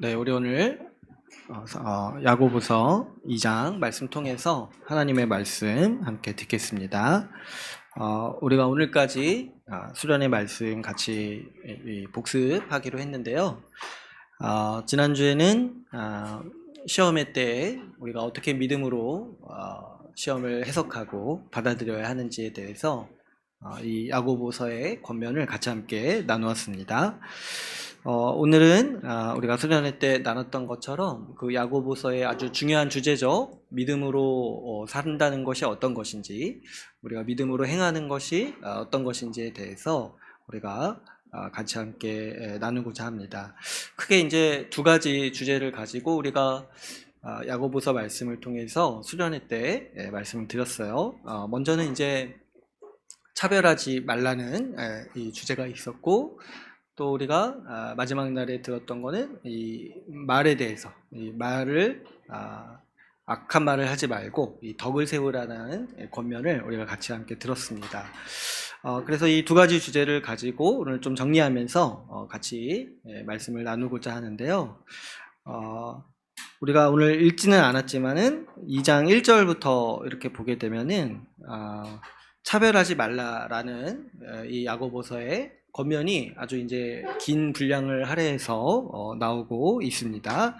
네, 우리 오늘 야고보서 2장 말씀 통해서 하나님의 말씀 함께 듣겠습니다. 우리가 오늘까지 수련의 말씀 같이 복습하기로 했는데요. 지난주에는 시험회 때 우리가 어떻게 믿음으로 시험을 해석하고 받아들여야 하는지에 대해서 이 야고보서의 권면을 같이 함께 나누었습니다. 오늘은 우리가 수련회 때 나눴던 것처럼 그 야고보서의 아주 중요한 주제죠. 믿음으로 산다는 것이 어떤 것인지, 우리가 믿음으로 행하는 것이 어떤 것인지에 대해서 우리가 같이 함께 나누고자 합니다. 크게 이제 두 가지 주제를 가지고 우리가 야고보서 말씀을 통해서 수련회 때 말씀을 드렸어요. 먼저는 이제 차별하지 말라는 이 주제가 있었고, 또 우리가 마지막 날에 들었던 거는 이 말에 대해서, 이 말을 악한 말을 하지 말고 이 덕을 세우라는 권면을 우리가 같이 함께 들었습니다. 그래서 이 두 가지 주제를 가지고 오늘 좀 정리하면서 같이 말씀을 나누고자 하는데요. 우리가 오늘 읽지는 않았지만은 2장 1절부터 이렇게 보게 되면은 차별하지 말라라는 이 야고보서의 권면이 아주 이제 긴 분량을 할애해서 나오고 있습니다.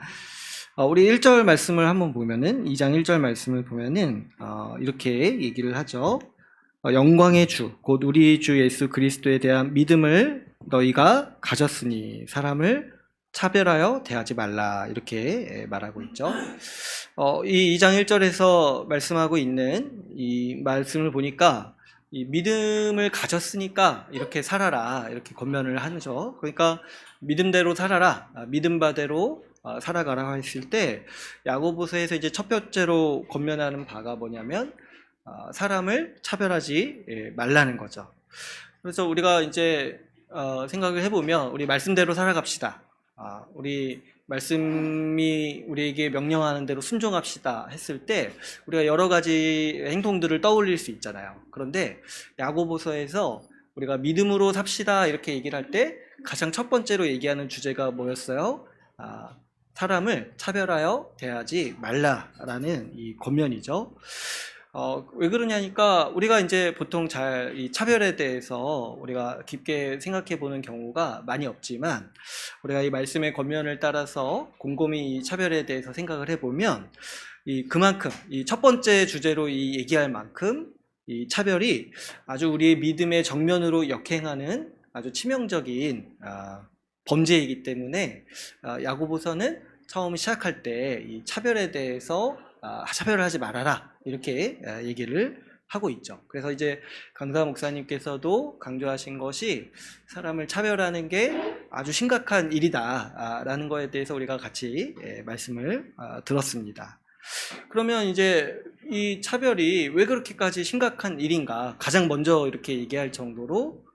우리 1절 말씀을 한번 보면은 2장 1절 말씀을 보면은 이렇게 얘기를 하죠. 영광의 주, 곧 우리 주 예수 그리스도에 대한 믿음을 너희가 가졌으니 사람을 차별하여 대하지 말라, 이렇게 말하고 있죠. 이 2장 1절에서 말씀하고 있는 이 말씀을 보니까 이 믿음을 가졌으니까 이렇게 살아라, 이렇게 권면을 하죠. 그러니까 믿음대로 살아라, 믿음 바대로 살아가라 했을 때 야고보서에서 이제 첫 번째로 권면하는 바가 뭐냐면 사람을 차별하지 말라는 거죠. 그래서 우리가 이제 생각을 해보면 우리 말씀대로 살아갑시다, 우리 말씀이 우리에게 명령하는 대로 순종합시다 했을 때 우리가 여러 가지 행동들을 떠올릴 수 있잖아요. 그런데 야고보서에서 우리가 믿음으로 삽시다 이렇게 얘기를 할 때 가장 첫 번째로 얘기하는 주제가 뭐였어요? 사람을 차별하여 대하지 말라라는 이 권면이죠. 왜 그러냐니까 우리가 이제 보통 잘 이 차별에 대해서 우리가 깊게 생각해 보는 경우가 많이 없지만, 우리가 이 말씀의 권면을 따라서 곰곰이 이 차별에 대해서 생각을 해보면 그만큼 이 첫 번째 주제로 이 얘기할 만큼 이 차별이 아주 우리의 믿음의 정면으로 역행하는 아주 치명적인 범죄이기 때문에 야고보서는 처음 시작할 때 이 차별에 대해서 차별을 하지 말아라, 이렇게 얘기를 하고 있죠. 그래서 이제 강사 목사님께서도 강조하신 것이 사람을 차별하는 게 아주 심각한 일이다 라는 거에 대해서 우리가 같이 말씀을 들었습니다. 그러면 이제 이 차별이 왜 그렇게까지 심각한 일인가, 가장 먼저 이렇게 얘기할 정도로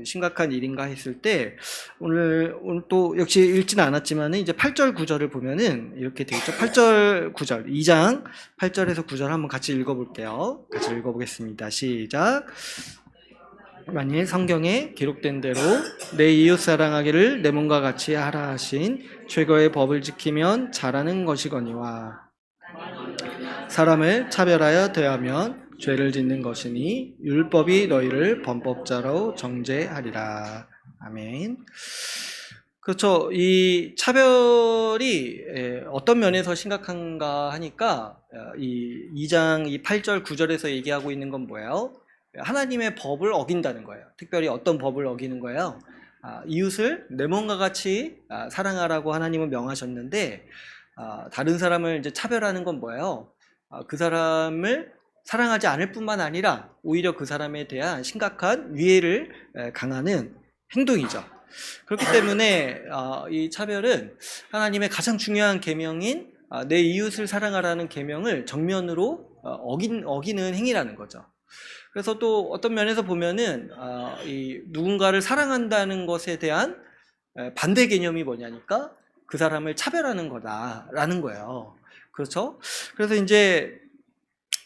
심각한 일인가 했을 때 오늘 또 역시 읽지는 않았지만 이제 8절 9절을 보면은 이렇게 되어 있죠. 8절 9절, 2장 8절에서 9절 한번 같이 읽어볼게요. 같이 읽어보겠습니다. 시작. 만일 성경에 기록된 대로 내 이웃 사랑하기를 내 몸과 같이 하라 하신 최고의 법을 지키면 잘하는 것이거니와, 사람을 차별하여 대하면 죄를 짓는 것이니 율법이 너희를 범법자로 정죄하리라. 아멘. 그렇죠. 이 차별이 어떤 면에서 심각한가 하니까 이 2장 이 8절 9절에서 얘기하고 있는 건 뭐예요? 하나님의 법을 어긴다는 거예요. 특별히 어떤 법을 어기는 거예요? 이웃을 내 몸과 같이 사랑하라고 하나님은 명하셨는데, 다른 사람을 이제 차별하는 건 뭐예요? 그 사람을 사랑하지 않을 뿐만 아니라 오히려 그 사람에 대한 심각한 위해를 강하는 행동이죠. 그렇기 때문에 이 차별은 하나님의 가장 중요한 계명인 내 이웃을 사랑하라는 계명을 정면으로 어기는 행위라는 거죠. 그래서 또 어떤 면에서 보면은 이 누군가를 사랑한다는 것에 대한 반대 개념이 뭐냐니까 그 사람을 차별하는 거다라는 거예요. 그렇죠? 그래서 이제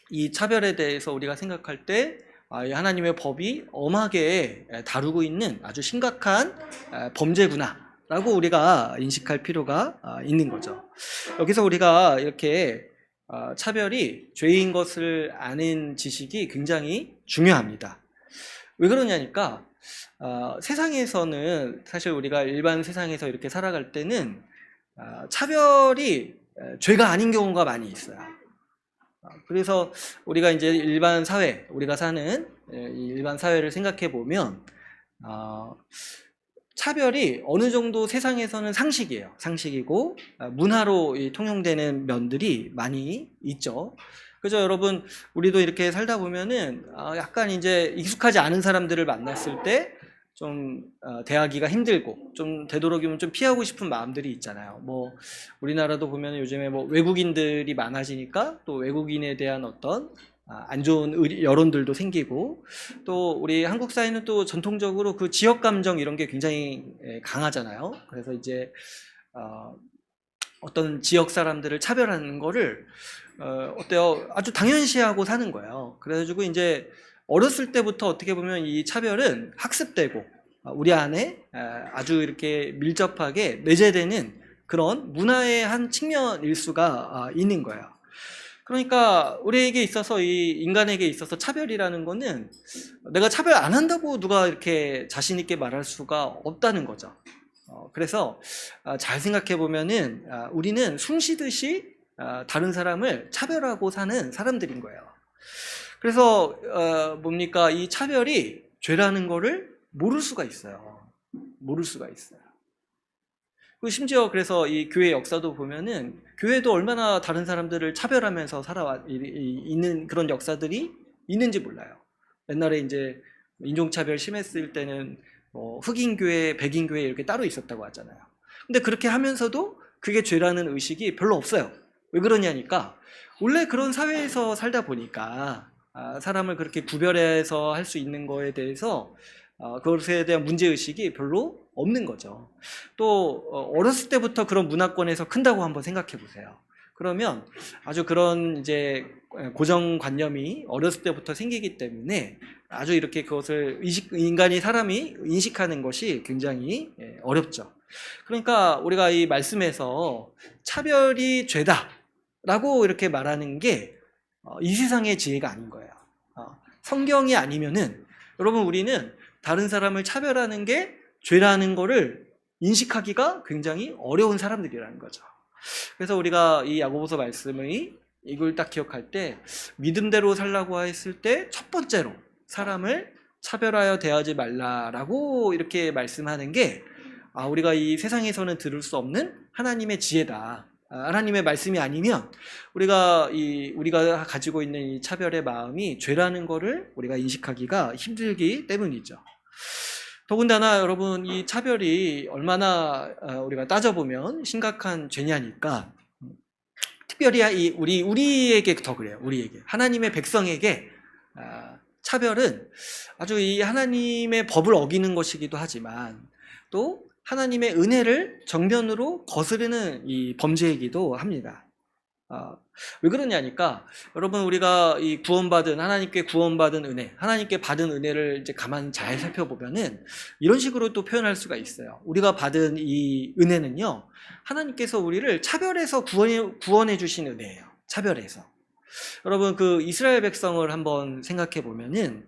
이 차별에 대해서 우리가 생각할 때 하나님의 법이 엄하게 다루고 있는 아주 심각한 범죄구나, 라고 우리가 인식할 필요가 있는 거죠. 여기서 우리가 이렇게 차별이 죄인 것을 아는 지식이 굉장히 중요합니다. 왜 그러냐니까 세상에서는 사실 우리가 일반 세상에서 이렇게 살아갈 때는 차별이 죄가 아닌 경우가 많이 있어요. 그래서 우리가 이제 일반 사회, 우리가 사는 이 일반 사회를 생각해 보면 차별이 어느 정도 세상에서는 상식이에요. 상식이고 문화로 통용되는 면들이 많이 있죠. 그죠, 여러분? 우리도 이렇게 살다 보면은 약간 이제 익숙하지 않은 사람들을 만났을 때 좀 대하기가 힘들고 좀 되도록이면 좀 피하고 싶은 마음들이 있잖아요. 뭐 우리나라도 보면 요즘에 뭐 외국인들이 많아지니까 또 외국인에 대한 어떤 안 좋은 여론들도 생기고, 또 우리 한국 사회는 또 전통적으로 그 지역 감정 이런 게 굉장히 강하잖아요. 그래서 이제 어떤 지역 사람들을 차별하는 거를 어때요? 아주 당연시하고 사는 거예요. 그래가지고 이제 어렸을 때부터 어떻게 보면 이 차별은 학습되고 우리 안에 아주 이렇게 밀접하게 내재되는 그런 문화의 한 측면일 수가 있는 거예요. 그러니까 우리에게 있어서, 이 인간에게 있어서 차별이라는 거는 내가 차별 안 한다고 누가 이렇게 자신 있게 말할 수가 없다는 거죠. 그래서 잘 생각해 보면은 우리는 숨 쉬듯이 다른 사람을 차별하고 사는 사람들인 거예요. 그래서 뭡니까, 이 차별이 죄라는 거를 모를 수가 있어요. 모를 수가 있어요. 심지어 그래서 이 교회 역사도 보면은 교회도 얼마나 다른 사람들을 차별하면서 살아와 있는 그런 역사들이 있는지 몰라요. 옛날에 이제 인종차별 심했을 때는 흑인 교회, 백인 교회 이렇게 따로 있었다고 하잖아요. 근데 그렇게 하면서도 그게 죄라는 의식이 별로 없어요. 왜 그러냐니까 원래 그런 사회에서 살다 보니까 사람을 그렇게 구별해서 할 수 있는 거에 대해서 그것에 대한 문제의식이 별로 없는 거죠. 또 어렸을 때부터 그런 문화권에서 큰다고 한번 생각해 보세요. 그러면 아주 그런 이제 고정관념이 어렸을 때부터 생기기 때문에 아주 이렇게 그것을 사람이 인식하는 것이 굉장히 어렵죠. 그러니까 우리가 이 말씀에서 차별이 죄다라고 이렇게 말하는 게 이 세상의 지혜가 아닌 거예요. 성경이 아니면은 여러분, 우리는 다른 사람을 차별하는 게 죄라는 거를 인식하기가 굉장히 어려운 사람들이라는 거죠. 그래서 우리가 이 야고보서 말씀의 이걸 딱 기억할 때, 믿음대로 살라고 했을 때 첫 번째로 사람을 차별하여 대하지 말라라고 이렇게 말씀하는 게 우리가 이 세상에서는 들을 수 없는 하나님의 지혜다. 하나님의 말씀이 아니면 우리가 가지고 있는 이 차별의 마음이 죄라는 거를 우리가 인식하기가 힘들기 때문이죠. 더군다나 여러분, 이 차별이 얼마나 우리가 따져보면 심각한 죄냐니까, 특별히 우리에게 더 그래요. 우리에게, 하나님의 백성에게 차별은 아주 이 하나님의 법을 어기는 것이기도 하지만 또 하나님의 은혜를 정면으로 거스르는 이 범죄이기도 합니다. 왜 그러냐니까 여러분, 우리가 이 하나님께 구원받은 은혜, 하나님께 받은 은혜를 이제 가만히 잘 살펴보면은 이런 식으로 또 표현할 수가 있어요. 우리가 받은 이 은혜는요, 하나님께서 우리를 차별해서 구원해 주신 은혜예요. 차별해서. 여러분, 그 이스라엘 백성을 한번 생각해 보면은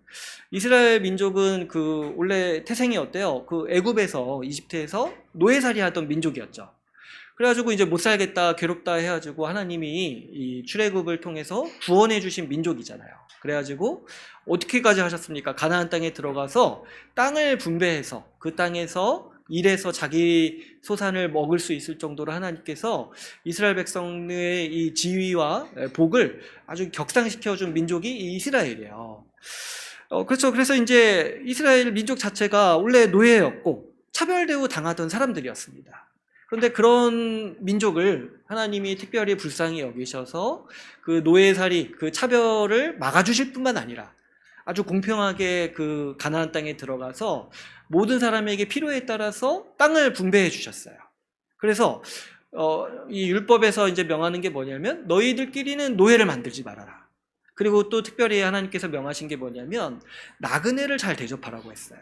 이스라엘 민족은 그 원래 태생이 어때요? 그 애굽에서, 이집트에서 노예살이 하던 민족이었죠. 그래가지고 이제 못 살겠다, 괴롭다 해가지고 하나님이 이 출애굽을 통해서 구원해 주신 민족이잖아요. 그래가지고 어떻게까지 하셨습니까? 가나안 땅에 들어가서 땅을 분배해서 그 땅에서 일해서 자기 소산을 먹을 수 있을 정도로 하나님께서 이스라엘 백성의 이 지위와 복을 아주 격상시켜준 민족이 이 이스라엘이에요. 그렇죠. 그래서 이제 이스라엘 민족 자체가 원래 노예였고 차별대우 당하던 사람들이었습니다. 그런데 그런 민족을 하나님이 특별히 불쌍히 여기셔서 그 노예살이, 그 차별을 막아주실 뿐만 아니라 아주 공평하게 그 가나안 땅에 들어가서 모든 사람에게 필요에 따라서 땅을 분배해 주셨어요. 그래서 이 율법에서 이제 명하는 게 뭐냐면 너희들끼리는 노예를 만들지 말아라. 그리고 또 특별히 하나님께서 명하신 게 뭐냐면 나그네를 잘 대접하라고 했어요.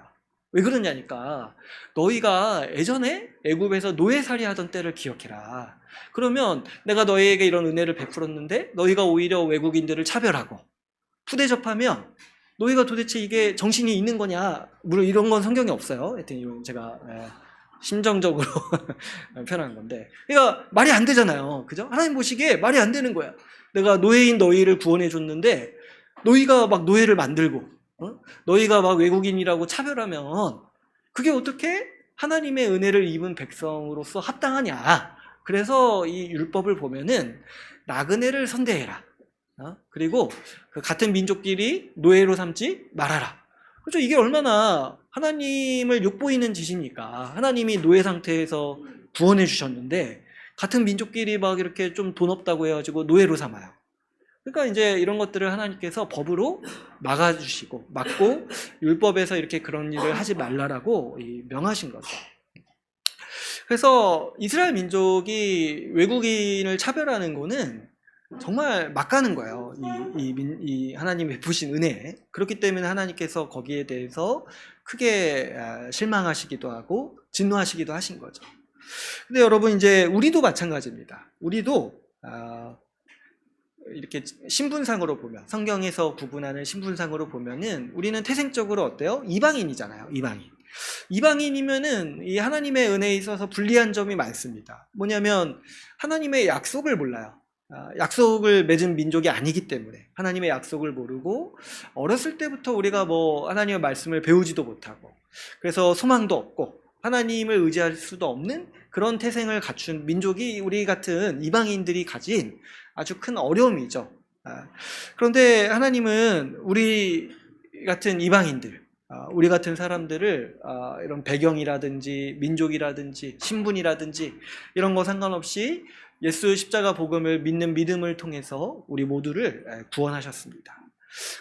왜 그러냐니까 너희가 예전에 애굽에서 노예살이 하던 때를 기억해라. 그러면 내가 너희에게 이런 은혜를 베풀었는데 너희가 오히려 외국인들을 차별하고 푸대접하면 너희가 도대체 이게 정신이 있는 거냐. 물론 이런 건 성경에 없어요. 하여튼 이건 제가 심정적으로 표현한 건데, 그러니까 말이 안 되잖아요. 그죠? 하나님 보시기에 말이 안 되는 거야. 내가 노예인 너희를 구원해 줬는데 너희가 막 노예를 만들고 너희가 막 외국인이라고 차별하면 그게 어떻게 하나님의 은혜를 입은 백성으로서 합당하냐. 그래서 이 율법을 보면은 나그네를 선대해라. 그리고 그 같은 민족끼리 노예로 삼지 말아라. 그렇죠? 이게 얼마나 하나님을 욕보이는 짓입니까? 하나님이 노예 상태에서 구원해 주셨는데 같은 민족끼리 막 이렇게 좀 돈 없다고 해가지고 노예로 삼아요. 그러니까 이제 이런 것들을 하나님께서 법으로 막아주시고 막고 율법에서 이렇게 그런 일을 하지 말라라고 명하신 거죠. 그래서 이스라엘 민족이 외국인을 차별하는 거는 정말 막가는 거예요. 이 하나님 베푸신 은혜에. 그렇기 때문에 하나님께서 거기에 대해서 크게 실망하시기도 하고 진노하시기도 하신 거죠. 근데 여러분 이제 우리도 마찬가지입니다. 우리도 이렇게 신분상으로 보면, 성경에서 구분하는 신분상으로 보면은 우리는 태생적으로 어때요? 이방인이잖아요. 이방인이면은 이 하나님의 은혜에 있어서 불리한 점이 많습니다. 뭐냐면 하나님의 약속을 몰라요. 약속을 맺은 민족이 아니기 때문에 하나님의 약속을 모르고 어렸을 때부터 우리가 뭐 하나님의 말씀을 배우지도 못하고 그래서 소망도 없고 하나님을 의지할 수도 없는 그런 태생을 갖춘 민족이 우리 같은 이방인들이 가진 아주 큰 어려움이죠. 그런데 하나님은 우리 같은 이방인들, 우리 같은 사람들을 이런 배경이라든지 민족이라든지 신분이라든지 이런 거 상관없이 예수 십자가 복음을 믿는 믿음을 통해서 우리 모두를 구원하셨습니다.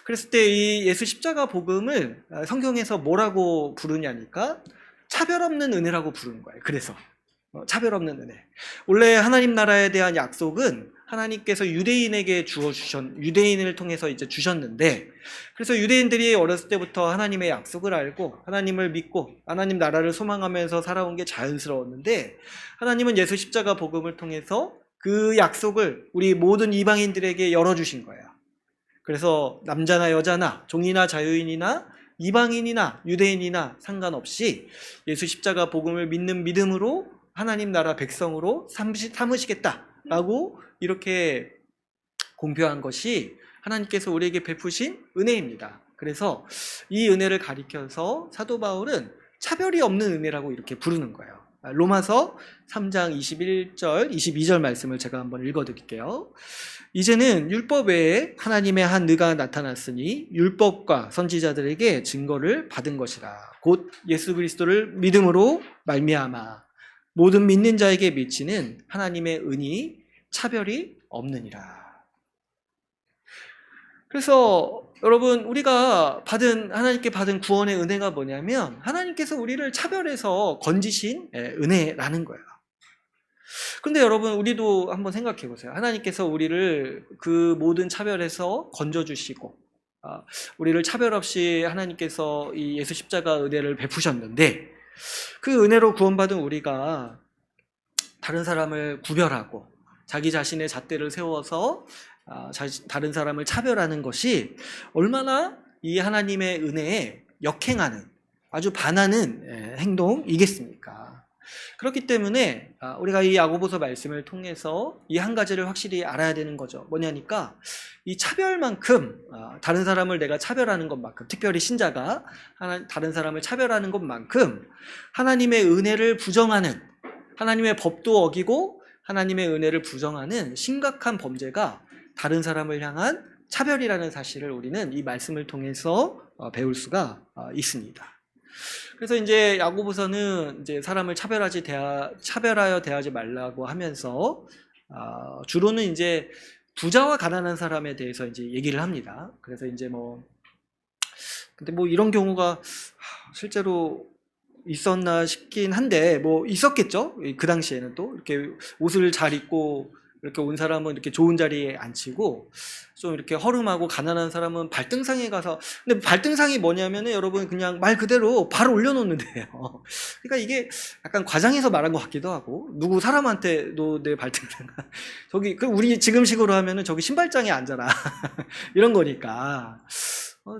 그랬을 때 이 예수 십자가 복음을 성경에서 뭐라고 부르냐니까 차별 없는 은혜라고 부르는 거예요. 그래서 차별 없는 은혜. 원래 하나님 나라에 대한 약속은 하나님께서 유대인을 통해서 이제 주셨는데, 그래서 유대인들이 어렸을 때부터 하나님의 약속을 알고 하나님을 믿고 하나님 나라를 소망하면서 살아온 게 자연스러웠는데, 하나님은 예수 십자가 복음을 통해서 그 약속을 우리 모든 이방인들에게 열어주신 거예요. 그래서 남자나 여자나 종이나 자유인이나 이방인이나 유대인이나 상관없이 예수 십자가 복음을 믿는 믿음으로 하나님 나라 백성으로 삼으시겠다라고 이렇게 공표한 것이 하나님께서 우리에게 베푸신 은혜입니다. 그래서 이 은혜를 가리켜서 사도 바울은 차별이 없는 은혜라고 이렇게 부르는 거예요. 로마서 3장 21절, 22절 말씀을 제가 한번 읽어드릴게요. 이제는 율법 외에 하나님의 한 의가 나타났으니 율법과 선지자들에게 증거를 받은 것이라. 곧 예수 그리스도를 믿음으로 말미암아 모든 믿는 자에게 미치는 하나님의 은이 차별이 없느니라. 그래서 여러분, 우리가 하나님께 받은 구원의 은혜가 뭐냐면 하나님께서 우리를 차별해서 건지신 은혜라는 거예요. 그런데 여러분, 우리도 한번 생각해 보세요. 하나님께서 우리를 그 모든 차별에서 건져주시고 우리를 차별 없이 하나님께서 이 예수 십자가 은혜를 베푸셨는데, 그 은혜로 구원받은 우리가 다른 사람을 구별하고 자기 자신의 잣대를 세워서 다른 사람을 차별하는 것이 얼마나 이 하나님의 은혜에 역행하는, 아주 반하는 행동이겠습니까? 그렇기 때문에 우리가 이 야고보서 말씀을 통해서 이 한 가지를 확실히 알아야 되는 거죠. 뭐냐니까 이 차별만큼, 다른 사람을 내가 차별하는 것만큼, 특별히 신자가 다른 사람을 차별하는 것만큼 하나님의 은혜를 부정하는, 하나님의 법도 어기고 하나님의 은혜를 부정하는 심각한 범죄가 다른 사람을 향한 차별이라는 사실을 우리는 이 말씀을 통해서 배울 수가 있습니다. 그래서 이제 야고보서는 이제 사람을 차별하여 대하지 말라고 하면서 주로는 이제 부자와 가난한 사람에 대해서 이제 얘기를 합니다. 그래서 이제 근데 이런 경우가 실제로 있었나 싶긴 한데 있었겠죠. 그 당시에는 또 이렇게 옷을 잘 입고 이렇게 온 사람은 이렇게 좋은 자리에 앉히고 좀 이렇게 허름하고 가난한 사람은 발등상에 가서, 근데 발등상이 뭐냐면은 여러분 그냥 말 그대로 바로 올려놓는데요. 그러니까 이게 약간 과장해서 말한 것 같기도 하고, 누구 사람한테도 내 발등상 저기 우리 지금식으로 하면은 저기 신발장에 앉아라 이런 거니까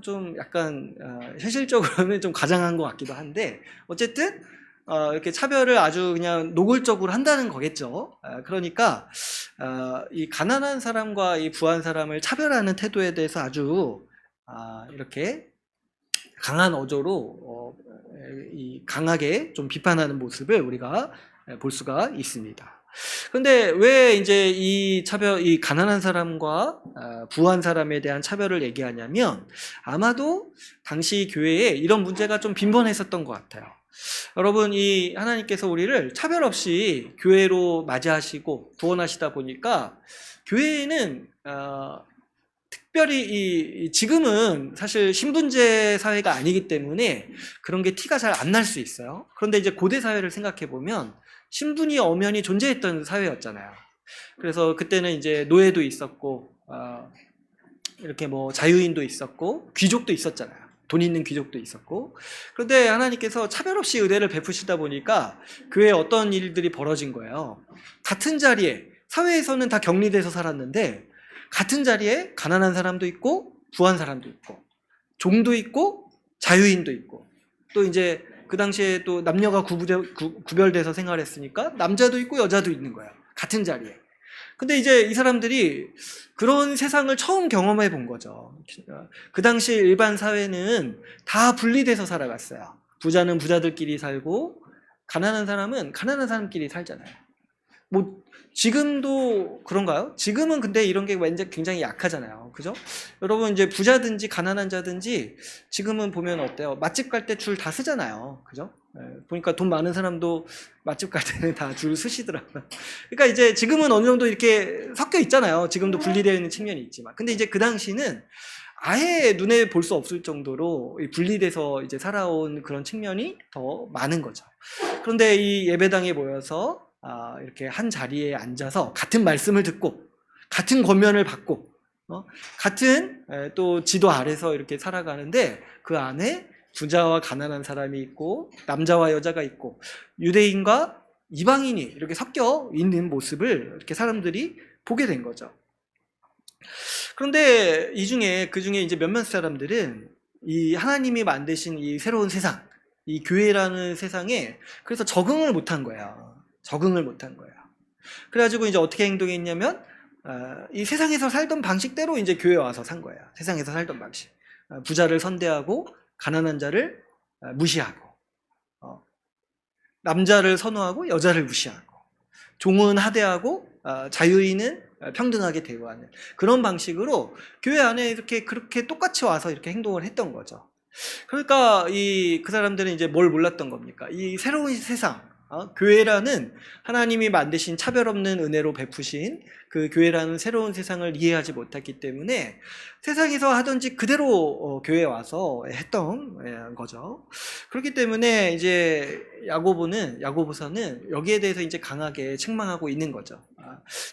좀 약간 현실적으로는 좀 과장한 것 같기도 한데, 어쨌든 이렇게 차별을 아주 그냥 노골적으로 한다는 거겠죠. 그러니까 이 가난한 사람과 이 부한 사람을 차별하는 태도에 대해서 아주 이렇게 강한 어조로 강하게 좀 비판하는 모습을 우리가 볼 수가 있습니다. 그런데 왜 이제 이 가난한 사람과 부한 사람에 대한 차별을 얘기하냐면, 아마도 당시 교회에 이런 문제가 좀 빈번했었던 것 같아요. 여러분, 이 하나님께서 우리를 차별 없이 교회로 맞이하시고 구원하시다 보니까 교회에는 특별히 지금은 사실 신분제 사회가 아니기 때문에 그런 게 티가 잘 안 날 수 있어요. 그런데 이제 고대 사회를 생각해 보면 신분이 엄연히 존재했던 사회였잖아요. 그래서 그때는 이제 노예도 있었고 이렇게 뭐 자유인도 있었고 귀족도 있었잖아요. 돈 있는 귀족도 있었고. 그런데 하나님께서 차별 없이 은혜를 베푸시다 보니까 교회에 어떤 일들이 벌어진 거예요. 같은 자리에, 사회에서는 다 격리돼서 살았는데 같은 자리에 가난한 사람도 있고 부한 사람도 있고 종도 있고 자유인도 있고, 또 이제 그 당시에 또 남녀가 구별돼서 생활했으니까 남자도 있고 여자도 있는 거예요. 같은 자리에. 근데 이제 이 사람들이 그런 세상을 처음 경험해 본 거죠. 그 당시 일반 사회는 다 분리돼서 살아갔어요. 부자는 부자들끼리 살고 가난한 사람은 가난한 사람끼리 살잖아요. 뭐 지금도 그런가요? 지금은 근데 이런 게 완전 굉장히 약하잖아요. 그죠? 여러분 이제 부자든지 가난한 자든지 지금은 보면 어때요? 맛집 갈 때 줄 다 쓰잖아요. 그죠? 보니까 돈 많은 사람도 맛집 갈 때는 다 줄 쓰시더라고요. 그러니까 이제 지금은 어느 정도 이렇게 섞여 있잖아요. 지금도 분리되어 있는 측면이 있지만. 근데 이제 그 당시는 아예 눈에 볼 수 없을 정도로 분리돼서 이제 살아온 그런 측면이 더 많은 거죠. 그런데 이 예배당에 모여서 이렇게 한 자리에 앉아서 같은 말씀을 듣고 같은 권면을 받고 같은 또 지도 아래서 이렇게 살아가는데, 그 안에 부자와 가난한 사람이 있고 남자와 여자가 있고 유대인과 이방인이 이렇게 섞여 있는 모습을 이렇게 사람들이 보게 된 거죠. 그런데 그 중에 이제 몇몇 사람들은 이 하나님이 만드신 이 새로운 세상, 이 교회라는 세상에 그래서 적응을 못한 거예요. 그래가지고 이제 어떻게 행동했냐면 이 세상에서 살던 방식대로 이제 교회에 와서 산 거예요. 세상에서 살던 방식. 부자를 선대하고 가난한 자를 무시하고, 남자를 선호하고 여자를 무시하고, 종은 하대하고 자유인은 평등하게 대우하는 그런 방식으로 교회 안에 이렇게 그렇게 똑같이 와서 이렇게 행동을 했던 거죠. 그러니까 그 사람들은 이제 뭘 몰랐던 겁니까? 이 새로운 세상, 교회라는 하나님이 만드신 차별 없는 은혜로 베푸신 그 교회라는 새로운 세상을 이해하지 못했기 때문에 세상에서 하던지 그대로 교회에 와서 했던 거죠. 그렇기 때문에 이제 야고보서는 여기에 대해서 이제 강하게 책망하고 있는 거죠.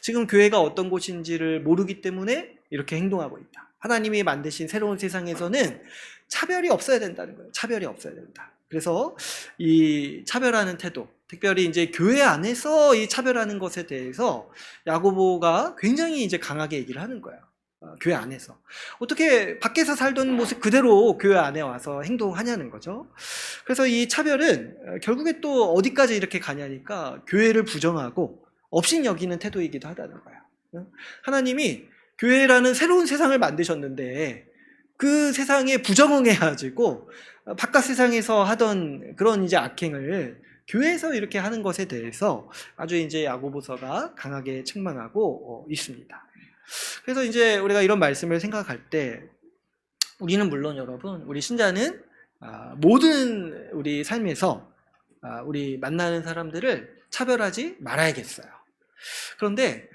지금 교회가 어떤 곳인지를 모르기 때문에 이렇게 행동하고 있다. 하나님이 만드신 새로운 세상에서는 차별이 없어야 된다는 거예요. 차별이 없어야 된다. 그래서 이 차별하는 태도, 특별히 이제 교회 안에서 이 차별하는 것에 대해서 야고보가 굉장히 이제 강하게 얘기를 하는 거예요. 교회 안에서 어떻게 밖에서 살던 모습 그대로 교회 안에 와서 행동하냐는 거죠. 그래서 이 차별은 결국에 또 어디까지 이렇게 가냐니까 교회를 부정하고 업신여기는 태도이기도 하다는 거예요. 하나님이 교회라는 새로운 세상을 만드셨는데 그 세상에 부정응해가지고 바깥 세상에서 하던 그런 이제 악행을 교회에서 이렇게 하는 것에 대해서 아주 이제 야고보서가 강하게 책망하고 있습니다. 그래서 이제 우리가 이런 말씀을 생각할 때 우리는 물론 여러분, 우리 신자는 모든 우리 삶에서 우리 만나는 사람들을 차별하지 말아야겠어요. 그런데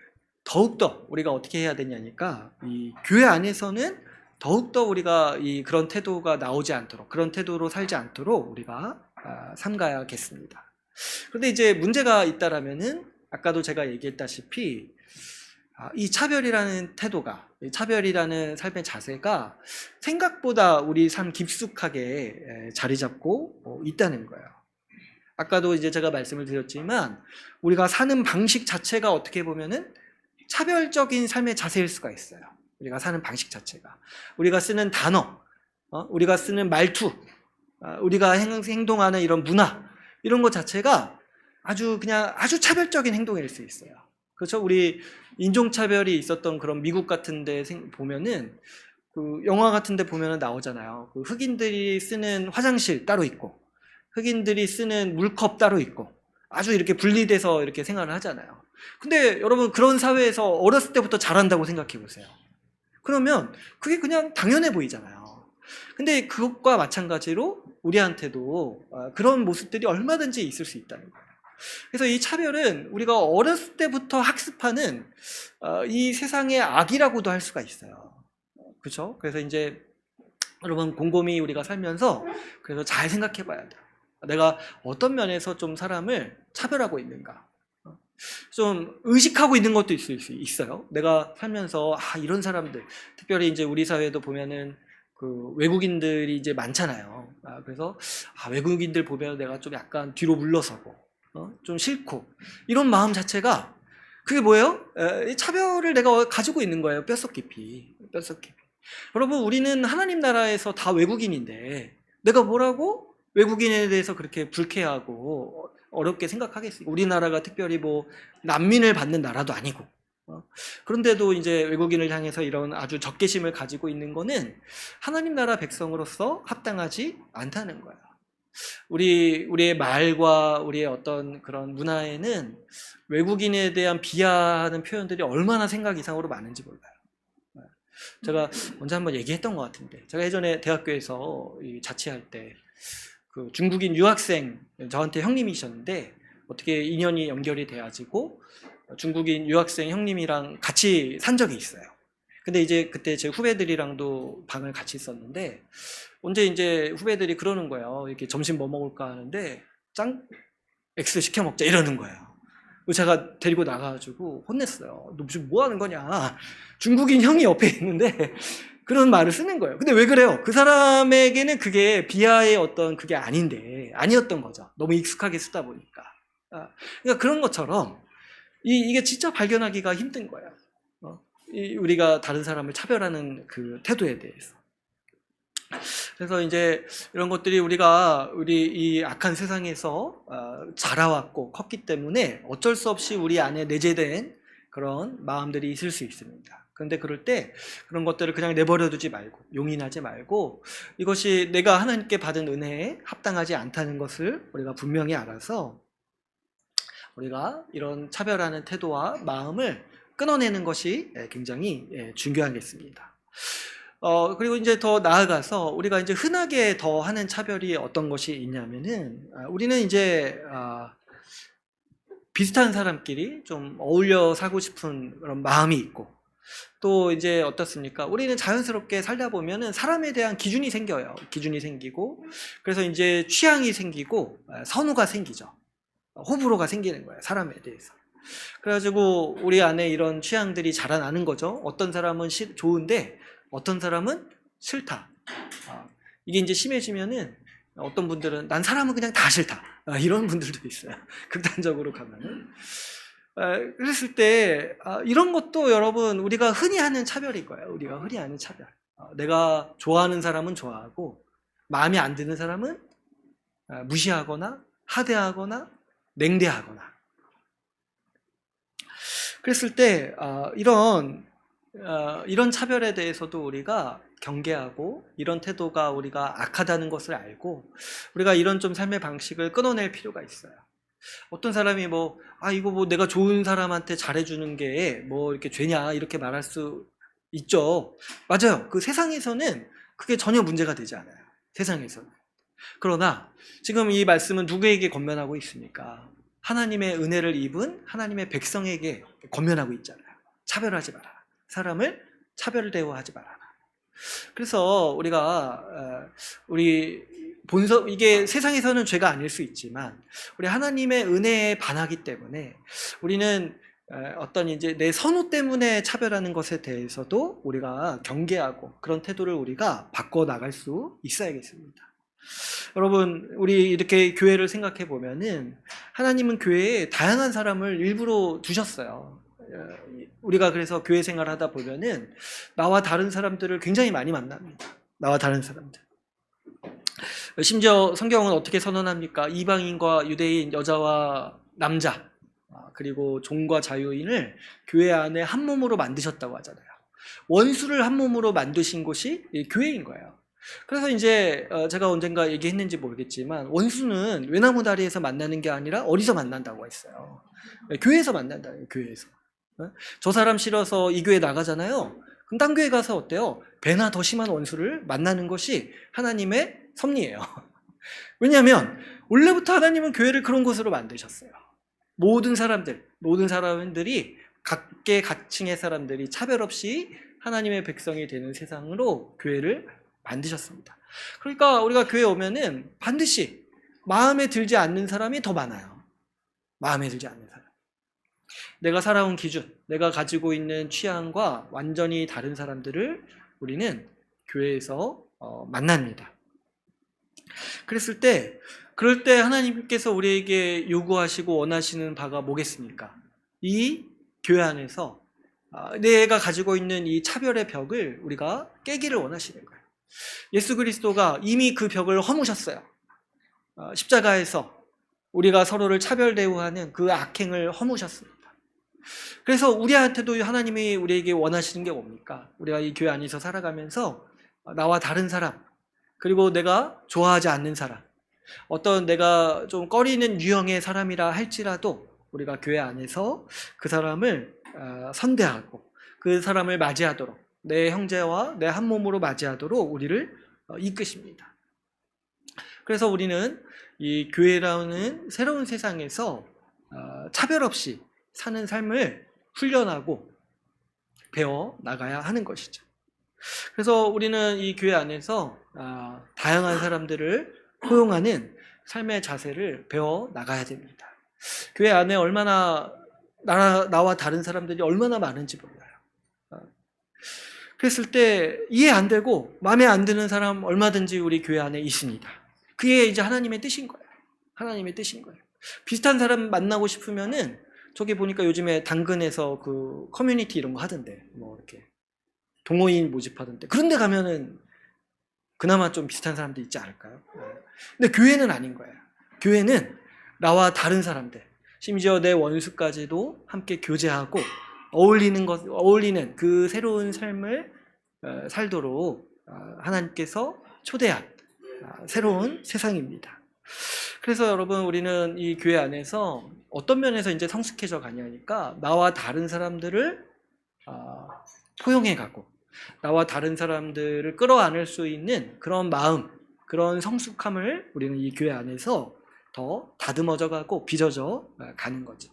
더욱더 우리가 어떻게 해야 되냐니까 이 교회 안에서는 더욱더 우리가 그런 태도가 나오지 않도록, 그런 태도로 살지 않도록 우리가 삼가야겠습니다. 그런데 이제 문제가 있다라면은 아까도 제가 얘기했다시피 이 차별이라는 태도가, 이 차별이라는 삶의 자세가 생각보다 우리 삶 깊숙하게 자리 잡고 있다는 거예요. 아까도 이제 제가 말씀을 드렸지만 우리가 사는 방식 자체가 어떻게 보면은 차별적인 삶의 자세일 수가 있어요. 우리가 사는 방식 자체가, 우리가 쓰는 단어, 우리가 쓰는 말투, 우리가 행동하는 이런 문화, 이런 것 자체가 아주 차별적인 행동일 수 있어요. 그렇죠? 우리 인종차별이 있었던 그런 미국 같은 데 보면은 그 영화 같은 데 보면은 나오잖아요. 그 흑인들이 쓰는 화장실 따로 있고 흑인들이 쓰는 물컵 따로 있고 아주 이렇게 분리돼서 이렇게 생활을 하잖아요. 근데 여러분, 그런 사회에서 어렸을 때부터 자란다고 생각해 보세요. 그러면 그게 그냥 당연해 보이잖아요. 근데 그것과 마찬가지로 우리한테도 그런 모습들이 얼마든지 있을 수 있다는 거예요. 그래서 이 차별은 우리가 어렸을 때부터 학습하는 이 세상의 악이라고도 할 수가 있어요. 그렇죠? 그래서 이제 여러분, 곰곰이 우리가 살면서 그래서 잘 생각해 봐야 돼요. 내가 어떤 면에서 좀 사람을 차별하고 있는가, 좀 의식하고 있는 것도 있을 수 있어요. 내가 살면서 이런 사람들, 특별히 이제 우리 사회도 보면은 그 외국인들이 이제 많잖아요. 그래서 외국인들 보면 내가 좀 약간 뒤로 물러서고 좀 싫고, 이런 마음 자체가 그게 뭐예요? 이 차별을 내가 가지고 있는 거예요. 뼛속 깊이. 여러분, 우리는 하나님 나라에서 다 외국인인데 내가 뭐라고 외국인에 대해서 그렇게 불쾌하고 어렵게 생각하겠습니까? 우리나라가 특별히 뭐 난민을 받는 나라도 아니고, 그런데도 이제 외국인을 향해서 이런 아주 적개심을 가지고 있는 거는 하나님 나라 백성으로서 합당하지 않다는 거예요. 우리의 말과 우리의 어떤 그런 문화에는 외국인에 대한 비하하는 표현들이 얼마나 생각 이상으로 많은지 몰라요. 제가 언제 한번 얘기했던 것 같은데, 제가 예전에 대학교에서 자취할 때 그 중국인 유학생, 저한테 형님이셨는데 어떻게 인연이 연결이 돼가지고 중국인 유학생 형님이랑 같이 산 적이 있어요. 근데 이제 그때 제 후배들이랑도 방을 같이 썼는데 언제 이제 후배들이 그러는 거예요. 이렇게 점심 뭐 먹을까 하는데 짱 X 시켜 먹자 이러는 거예요. 제가 데리고 나가가지고 혼냈어요. 너 무슨 뭐 하는 거냐? 중국인 형이 옆에 있는데 그런 말을 쓰는 거예요. 근데 왜 그래요? 그 사람에게는 그게 비하의 어떤 그게 아니었던 거죠. 너무 익숙하게 쓰다 보니까. 그러니까 그런 것처럼 이게 진짜 발견하기가 힘든 거예요. 우리가 다른 사람을 차별하는 그 태도에 대해서. 그래서 이제 이런 것들이 우리 이 악한 세상에서 자라왔고 컸기 때문에 어쩔 수 없이 우리 안에 내재된 그런 마음들이 있을 수 있습니다. 그런데 그럴 때 그런 것들을 그냥 내버려 두지 말고, 용인하지 말고, 이것이 내가 하나님께 받은 은혜에 합당하지 않다는 것을 우리가 분명히 알아서 우리가 이런 차별하는 태도와 마음을 끊어내는 것이 굉장히 중요하겠습니다. 그리고 이제 더 나아가서 우리가 이제 흔하게 더 하는 차별이 어떤 것이 있냐면은, 우리는 이제 비슷한 사람끼리 좀 어울려 살고 싶은 그런 마음이 있고, 또 이제 어떻습니까? 우리는 자연스럽게 살다 보면은 사람에 대한 기준이 생겨요. 기준이 생기고, 그래서 이제 취향이 생기고, 선호가 생기죠. 호불호가 생기는 거예요. 사람에 대해서. 그래가지고 우리 안에 이런 취향들이 자라나는 거죠. 어떤 사람은 좋은데 어떤 사람은 싫다. 이게 이제 심해지면은 어떤 분들은 난 사람은 그냥 다 싫다. 이런 분들도 있어요. 극단적으로 가면은. 그랬을 때 이런 것도 여러분 우리가 흔히 하는 차별일 거예요. 우리가 흔히 하는 차별. 내가 좋아하는 사람은 좋아하고 마음에 안 드는 사람은 무시하거나 하대하거나 냉대하거나. 그랬을 때 이런 차별에 대해서도 우리가 경계하고, 이런 태도가 우리가 악하다는 것을 알고 우리가 이런 좀 삶의 방식을 끊어낼 필요가 있어요. 어떤 사람이 이거 뭐 내가 좋은 사람한테 잘해주는 게 뭐 이렇게 죄냐 이렇게 말할 수 있죠. 맞아요. 그 세상에서는 그게 전혀 문제가 되지 않아요. 세상에서는. 그러나 지금 이 말씀은 누구에게 권면하고 있습니까? 하나님의 은혜를 입은 하나님의 백성에게 권면하고 있잖아요. 차별하지 마라. 사람을 차별 대우하지 말아라. 그래서 우리가 이게 세상에서는 죄가 아닐 수 있지만 우리 하나님의 은혜에 반하기 때문에 우리는 어떤 이제 내 선호 때문에 차별하는 것에 대해서도 우리가 경계하고 그런 태도를 우리가 바꿔 나갈 수 있어야겠습니다. 여러분, 우리 이렇게 교회를 생각해 보면은 하나님은 교회에 다양한 사람을 일부러 두셨어요. 우리가 그래서 교회 생활을 하다 보면은 나와 다른 사람들을 굉장히 많이 만납니다. 나와 다른 사람들. 심지어 성경은 어떻게 선언합니까? 이방인과 유대인, 여자와 남자, 그리고 종과 자유인을 교회 안에 한 몸으로 만드셨다고 하잖아요. 원수를 한 몸으로 만드신 곳이 교회인 거예요. 그래서 이제 제가 언젠가 얘기했는지 모르겠지만 원수는 외나무 다리에서 만나는 게 아니라 어디서 만난다고 했어요. 교회에서 만난다. 교회에서. 저 사람 싫어서 이 교회 나가잖아요. 그럼 딴 교회 가서 어때요? 배나 더 심한 원수를 만나는 것이 하나님의 섭리예요. 왜냐하면 원래부터 하나님은 교회를 그런 곳으로 만드셨어요. 모든 사람들이 각계 각층의 사람들이 차별 없이 하나님의 백성이 되는 세상으로 교회를 만드셨습니다. 그러니까 우리가 교회에 오면은 반드시 마음에 들지 않는 사람이 더 많아요. 마음에 들지 않는 사람. 내가 살아온 기준, 내가 가지고 있는 취향과 완전히 다른 사람들을 우리는 교회에서 만납니다. 그럴 때 하나님께서 우리에게 요구하시고 원하시는 바가 뭐겠습니까? 이 교회 안에서 내가 가지고 있는 이 차별의 벽을 우리가 깨기를 원하시는 거예요. 예수 그리스도가 이미 그 벽을 허무셨어요. 십자가에서 우리가 서로를 차별 대우하는 그 악행을 허무셨습니다. 그래서 우리한테도 하나님이 우리에게 원하시는 게 뭡니까? 우리가 이 교회 안에서 살아가면서 나와 다른 사람, 그리고 내가 좋아하지 않는 사람, 어떤 내가 좀 꺼리는 유형의 사람이라 할지라도 우리가 교회 안에서 그 사람을 선대하고 그 사람을 맞이하도록, 내 형제와 내 한 몸으로 맞이하도록 우리를 이끄십니다. 그래서 우리는 이 교회라는 새로운 세상에서 차별 없이 사는 삶을 훈련하고 배워 나가야 하는 것이죠. 그래서 우리는 이 교회 안에서 다양한 사람들을 포용하는 삶의 자세를 배워 나가야 됩니다. 교회 안에 얼마나 나와 다른 사람들이 얼마나 많은지 몰라요. 그랬을 때 이해 안 되고 마음에 안 드는 사람 얼마든지 우리 교회 안에 있습니다. 그게 이제 하나님의 뜻인 거예요. 하나님의 뜻인 거예요. 비슷한 사람 만나고 싶으면은 저기 보니까 요즘에 당근에서 그 커뮤니티 이런 거 하던데, 뭐 이렇게 동호인 모집하던데, 그런 데 가면은 그나마 좀 비슷한 사람도 있지 않을까요? 근데 교회는 아닌 거예요. 교회는 나와 다른 사람들, 심지어 내 원수까지도 함께 교제하고 어울리는 그 새로운 삶을 살도록 하나님께서 초대한 새로운 세상입니다. 그래서 여러분, 우리는 이 교회 안에서 어떤 면에서 이제 성숙해져 가냐니까 나와 다른 사람들을 포용해 가고 나와 다른 사람들을 끌어안을 수 있는 그런 마음, 그런 성숙함을 우리는 이 교회 안에서 더 다듬어져 가고 빚어져 가는 거죠.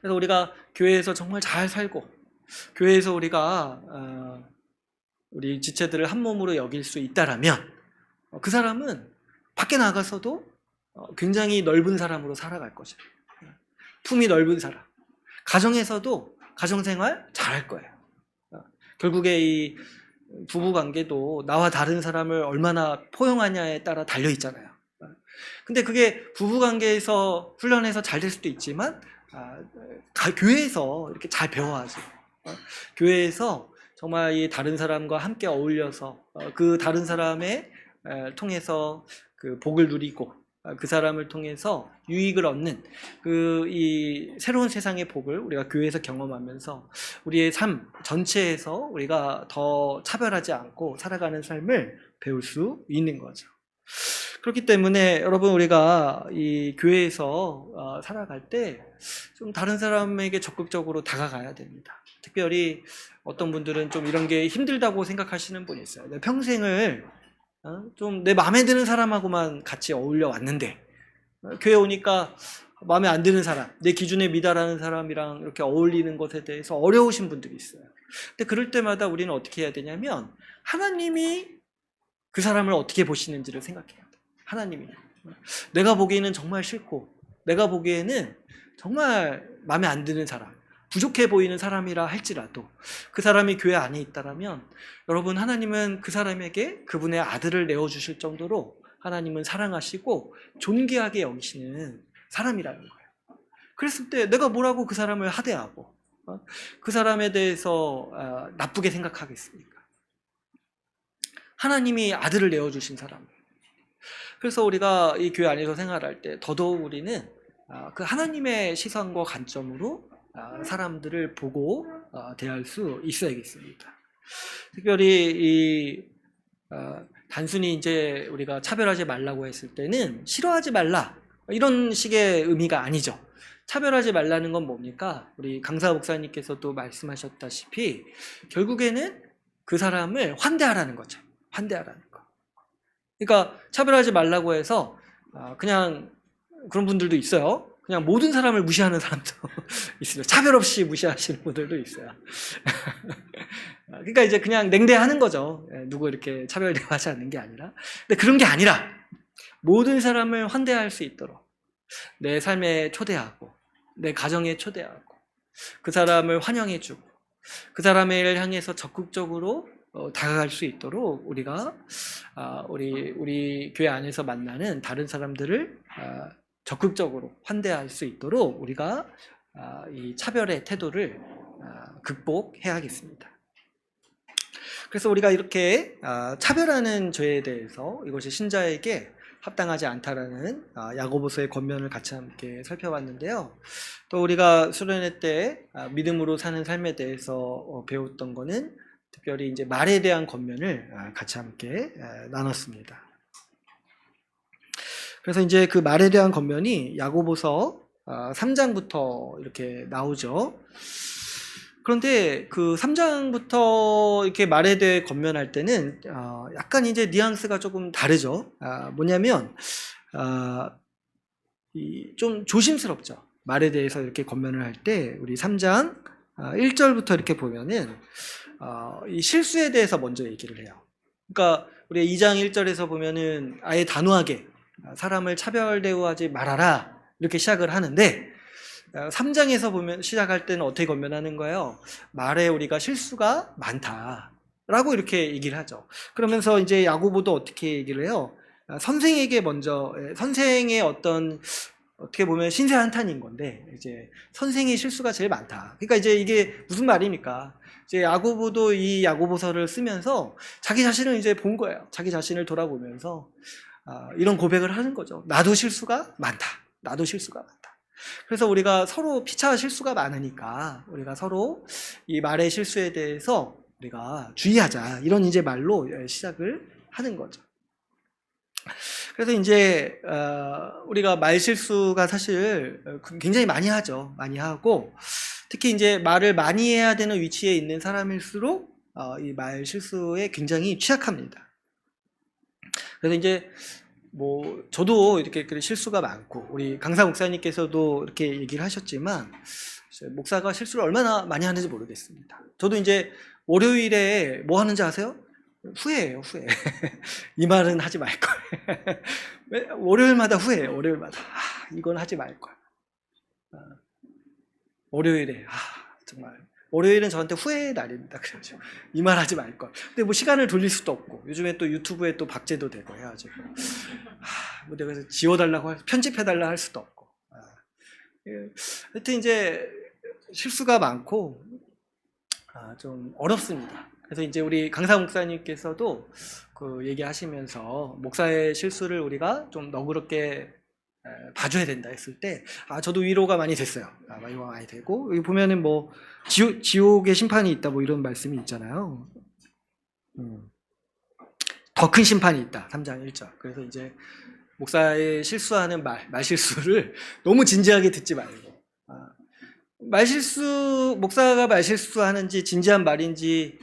그래서 우리가 교회에서 정말 잘 살고 교회에서 우리가 우리 지체들을 한 몸으로 여길 수 있다라면 그 사람은 밖에 나가서도 굉장히 넓은 사람으로 살아갈 거죠. 품이 넓은 사람. 가정에서도 가정생활 잘할 거예요. 결국에 이 부부관계도 나와 다른 사람을 얼마나 포용하냐에 따라 달려있잖아요. 근데 그게 부부관계에서 훈련해서 잘 될 수도 있지만 교회에서 이렇게 잘 배워야지. 교회에서 정말 이 다른 사람과 함께 어울려서 그 다른 사람의 통해서 그 복을 누리고 그 사람을 통해서 유익을 얻는 이 새로운 세상의 복을 우리가 교회에서 경험하면서 우리의 삶 전체에서 우리가 더 차별하지 않고 살아가는 삶을 배울 수 있는 거죠. 그렇기 때문에 여러분, 우리가 이 교회에서 살아갈 때 좀 다른 사람에게 적극적으로 다가가야 됩니다. 특별히 어떤 분들은 좀 이런 게 힘들다고 생각하시는 분이 있어요. 내 평생을 좀 내 마음에 드는 사람하고만 같이 어울려 왔는데 교회 오니까 마음에 안 드는 사람, 내 기준에 미달하는 사람이랑 이렇게 어울리는 것에 대해서 어려우신 분들이 있어요. 근데 그럴 때마다 우리는 어떻게 해야 되냐면 하나님이 그 사람을 어떻게 보시는지를 생각해야 돼요. 하나님이 내가 보기에는 정말 싫고 내가 보기에는 정말 마음에 안 드는 사람, 부족해 보이는 사람이라 할지라도 그 사람이 교회 안에 있다라면 여러분, 하나님은 그 사람에게 그분의 아들을 내어주실 정도로 하나님은 사랑하시고 존귀하게 여기시는 사람이라는 거예요. 그랬을 때 내가 뭐라고 그 사람을 하대하고 그 사람에 대해서 나쁘게 생각하겠습니까? 하나님이 아들을 내어주신 사람. 그래서 우리가 이 교회 안에서 생활할 때 더더욱 우리는 그 하나님의 시선과 관점으로 사람들을 보고 대할 수 있어야겠습니다. 특별히 단순히 이제 우리가 차별하지 말라고 했을 때는 싫어하지 말라 이런 식의 의미가 아니죠. 차별하지 말라는 건 뭡니까? 우리 강사 목사님께서도 말씀하셨다시피 결국에는 그 사람을 환대하라는 거죠. 환대하라는 거. 그러니까 차별하지 말라고 해서 그냥 그런 분들도 있어요. 그냥 모든 사람을 무시하는 사람도 있어요. 차별 없이 무시하시는 분들도 있어요. 그러니까 이제 그냥 냉대하는 거죠. 누구 이렇게 차별 대화하지 않는 게 아니라. 근데 그런 게 아니라 모든 사람을 환대할 수 있도록 내 삶에 초대하고 내 가정에 초대하고 그 사람을 환영해주고 그 사람을 향해서 적극적으로 다가갈 수 있도록 우리가 우리 교회 안에서 만나는 다른 사람들을 적극적으로 환대할 수 있도록 우리가 이 차별의 태도를 극복해야겠습니다. 그래서 우리가 이렇게 차별하는 죄에 대해서 이것이 신자에게 합당하지 않다라는 야고보서의 권면을 같이 함께 살펴봤는데요. 또 우리가 수련회 때 믿음으로 사는 삶에 대해서 배웠던 거는 특별히 이제 말에 대한 권면을 같이 함께 나눴습니다. 그래서 이제 그 말에 대한 권면이 야고보서 3장부터 이렇게 나오죠. 그런데 그 3장부터 이렇게 말에 대해 권면할 때는 약간 이제 뉘앙스가 조금 다르죠. 뭐냐면 좀 조심스럽죠. 말에 대해서 이렇게 권면을 할 때 우리 3장 1절부터 이렇게 보면은 이 실수에 대해서 먼저 얘기를 해요. 그러니까 우리 2장 1절에서 보면은 아예 단호하게 사람을 차별 대우하지 말아라 이렇게 시작을 하는데 3장에서 보면 시작할 때는 어떻게 권면하는 거예요? 말에 우리가 실수가 많다라고 이렇게 얘기를 하죠. 그러면서 이제 야고보도 어떻게 얘기를 해요? 선생에게 먼저 선생의 어떻게 보면 신세 한탄인 건데 이제 선생의 실수가 제일 많다. 그러니까 이제 이게 무슨 말입니까? 이제 야고보도 이 야고보서를 쓰면서 자기 자신을 이제 본 거예요. 자기 자신을 돌아보면서 이런 고백을 하는 거죠. 나도 실수가 많다. 나도 실수가 많다. 그래서 우리가 서로 피차 실수가 많으니까 우리가 서로 이 말의 실수에 대해서 우리가 주의하자. 이런 이제 말로 시작을 하는 거죠. 그래서 이제 우리가 말 실수가 사실 굉장히 많이 하죠. 많이 하고 특히 이제 말을 많이 해야 되는 위치에 있는 사람일수록 이 말 실수에 굉장히 취약합니다. 그래서 이제 저도 이렇게 실수가 많고 우리 강사 목사님께서도 이렇게 얘기를 하셨지만 목사가 실수를 얼마나 많이 하는지 모르겠습니다. 저도 이제 월요일에 뭐 하는지 아세요? 후회해요, 후회. 이 말은 하지 말걸. 월요일마다 후회해요, 월요일마다. 이건 하지 말걸. 월요일에, 정말. 월요일은 저한테 후회의 날입니다. 그래가지고 이 말 하지 말걸. 근데 뭐 시간을 돌릴 수도 없고 요즘에 또 유튜브에 또 박제도 되고 해가지고 뭐 내가 그래서 지워달라고 편집해달라 할 수도 없고. 하여튼 이제 실수가 많고 좀 어렵습니다. 그래서 이제 우리 강사 목사님께서도 그 얘기하시면서 목사의 실수를 우리가 좀 너그럽게 봐줘야 된다 했을 때 저도 위로가 많이 됐어요. 위로가 많이 되고 여기 보면은 뭐 지옥의 심판이 있다 뭐 이런 말씀이 있잖아요. 더 큰 심판이 있다. 3장 1절. 그래서 이제 목사의 실수하는 말 실수를 너무 진지하게 듣지 말고 목사가 말 실수하는지 진지한 말인지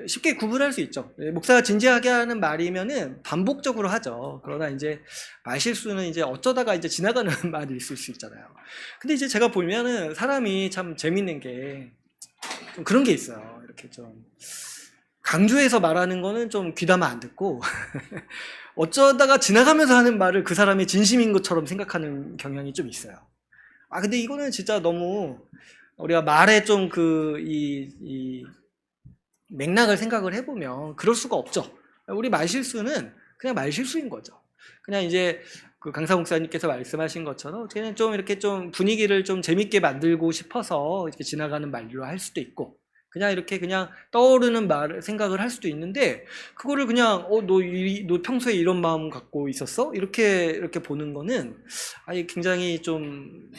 쉽게 구분할 수 있죠. 목사가 진지하게 하는 말이면은 반복적으로 하죠. 그러나 이제 말실수는 이제 어쩌다가 이제 지나가는 말이 있을 수 있잖아요. 근데 이제 제가 보면은 사람이 참 재밌는 게 좀 그런 게 있어요. 이렇게 좀 강조해서 말하는 거는 좀 귀담아 안 듣고 어쩌다가 지나가면서 하는 말을 그 사람이 진심인 것처럼 생각하는 경향이 좀 있어요. 근데 이거는 진짜 너무 우리가 말에 좀 이 맥락을 생각을 해보면 그럴 수가 없죠. 우리 말실수는 그냥 말실수인 거죠. 그냥 이제 그 강사 목사님께서 말씀하신 것처럼 그냥 좀 이렇게 좀 분위기를 좀 재밌게 만들고 싶어서 이렇게 지나가는 말로 할 수도 있고, 그냥 이렇게 그냥 떠오르는 말 생각을 할 수도 있는데, 그거를 그냥 너 평소에 이런 마음 갖고 있었어? 이렇게 보는 거는 굉장히 좀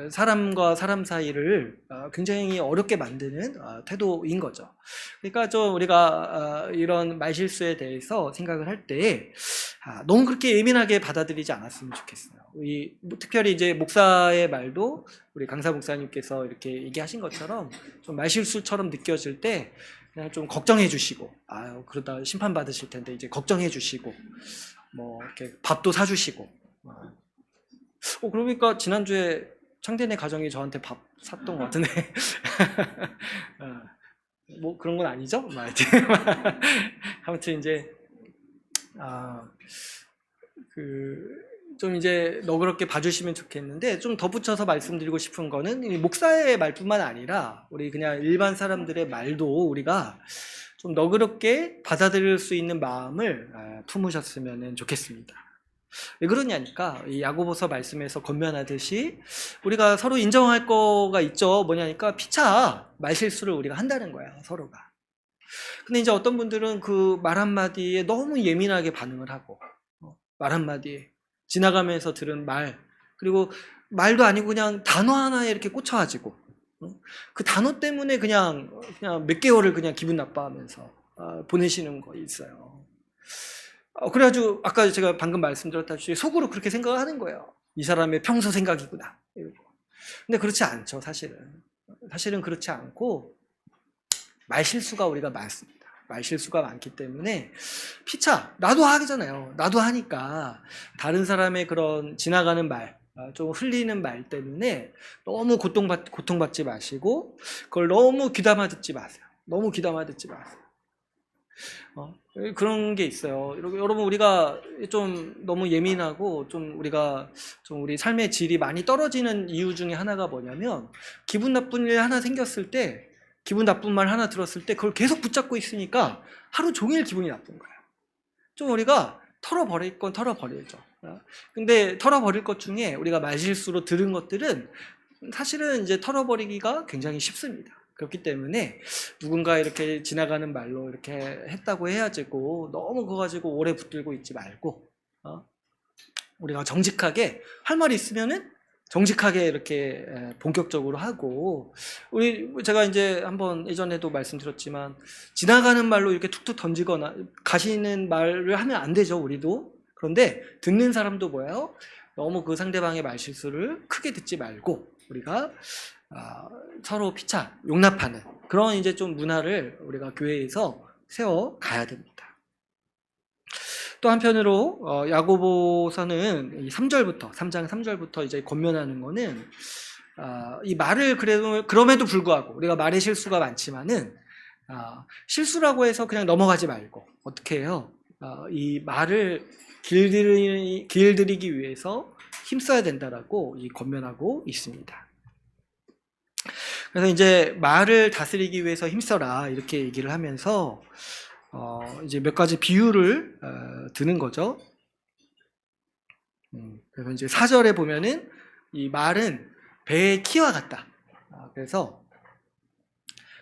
사람과 사람 사이를 굉장히 어렵게 만드는 태도인 거죠. 그러니까 좀 우리가 이런 말실수에 대해서 생각을 할 때 너무 그렇게 예민하게 받아들이지 않았으면 좋겠어요. 특별히 이제 목사의 말도 우리 강사 목사님께서 이렇게 얘기하신 것처럼 좀 말실수처럼 느껴질 때 그냥 좀 걱정해 주시고, 그러다 심판 받으실 텐데 이제 걱정해 주시고, 뭐 이렇게 밥도 사 주시고. 그러니까 지난주에 창대네 가정이 저한테 밥 샀던 것 같은데. 뭐 그런 건 아니죠? 아무튼 이제 좀 이제 너그럽게 봐주시면 좋겠는데, 좀 덧붙여서 말씀드리고 싶은 거는 이 목사의 말뿐만 아니라 우리 그냥 일반 사람들의 말도 우리가 좀 너그럽게 받아들일 수 있는 마음을 품으셨으면 좋겠습니다. 왜 그러냐니까, 이 야고보서 말씀에서 권면하듯이 우리가 서로 인정할 거가 있죠. 뭐냐니까 피차 말실수를 우리가 한다는 거야, 서로가. 근데 이제 어떤 분들은 그 말 한마디에 너무 예민하게 반응을 하고, 말 한마디에 지나가면서 들은 말, 그리고 말도 아니고 그냥 단어 하나에 이렇게 꽂혀가지고 그 단어 때문에 그냥 몇 개월을 그냥 기분 나빠하면서 보내시는 거 있어요. 그래가지고 아까 제가 방금 말씀드렸다시피 속으로 그렇게 생각을 하는 거예요. 이 사람의 평소 생각이구나. 근데 그렇지 않죠, 사실은 그렇지 않고, 말실수가 우리가 많습니다. 말실수가 많기 때문에 피차 나도 하잖아요. 나도 하니까 다른 사람의 그런 지나가는 말, 좀 흘리는 말 때문에 너무 고통받지 마시고, 그걸 너무 귀담아 듣지 마세요. 너무 귀담아 듣지 마세요. 그런 게 있어요. 여러분, 우리가 좀 너무 예민하고 우리가 우리 삶의 질이 많이 떨어지는 이유 중에 하나가 뭐냐면, 기분 나쁜 일 하나 생겼을 때, 기분 나쁜 말 하나 들었을 때 그걸 계속 붙잡고 있으니까 하루 종일 기분이 나쁜 거예요. 좀 우리가 털어버릴 건 털어버리죠. 근데 털어버릴 것 중에 우리가 말실수로 들은 것들은 사실은 이제 털어버리기가 굉장히 쉽습니다. 그렇기 때문에 누군가 이렇게 지나가는 말로 이렇게 했다고 해야지고 너무 그거 가지고 오래 붙들고 있지 말고, 우리가 정직하게 할 말이 있으면은 정직하게 이렇게 본격적으로 하고, 제가 이제 한번 예전에도 말씀드렸지만, 지나가는 말로 이렇게 툭툭 던지거나 가시는 말을 하면 안 되죠, 우리도. 그런데 듣는 사람도 뭐예요? 너무 그 상대방의 말실수를 크게 듣지 말고 우리가 서로 피차 용납하는 그런 이제 좀 문화를 우리가 교회에서 세워 가야 됩니다. 또 한편으로 야고보서는 3장 3절부터 이제 권면하는 거는, 이 말을 그럼에도 불구하고 우리가 말의 실수가 많지만은 실수라고 해서 그냥 넘어가지 말고 어떻게 해요? 이 말을 길들이기 위해서 힘써야 된다라고 권면하고 있습니다. 그래서 이제 말을 다스리기 위해서 힘써라 이렇게 얘기를 하면서 이제 몇 가지 비유를 드는 거죠. 그래서 이제 4절에 보면은 이 말은 배의 키와 같다. 그래서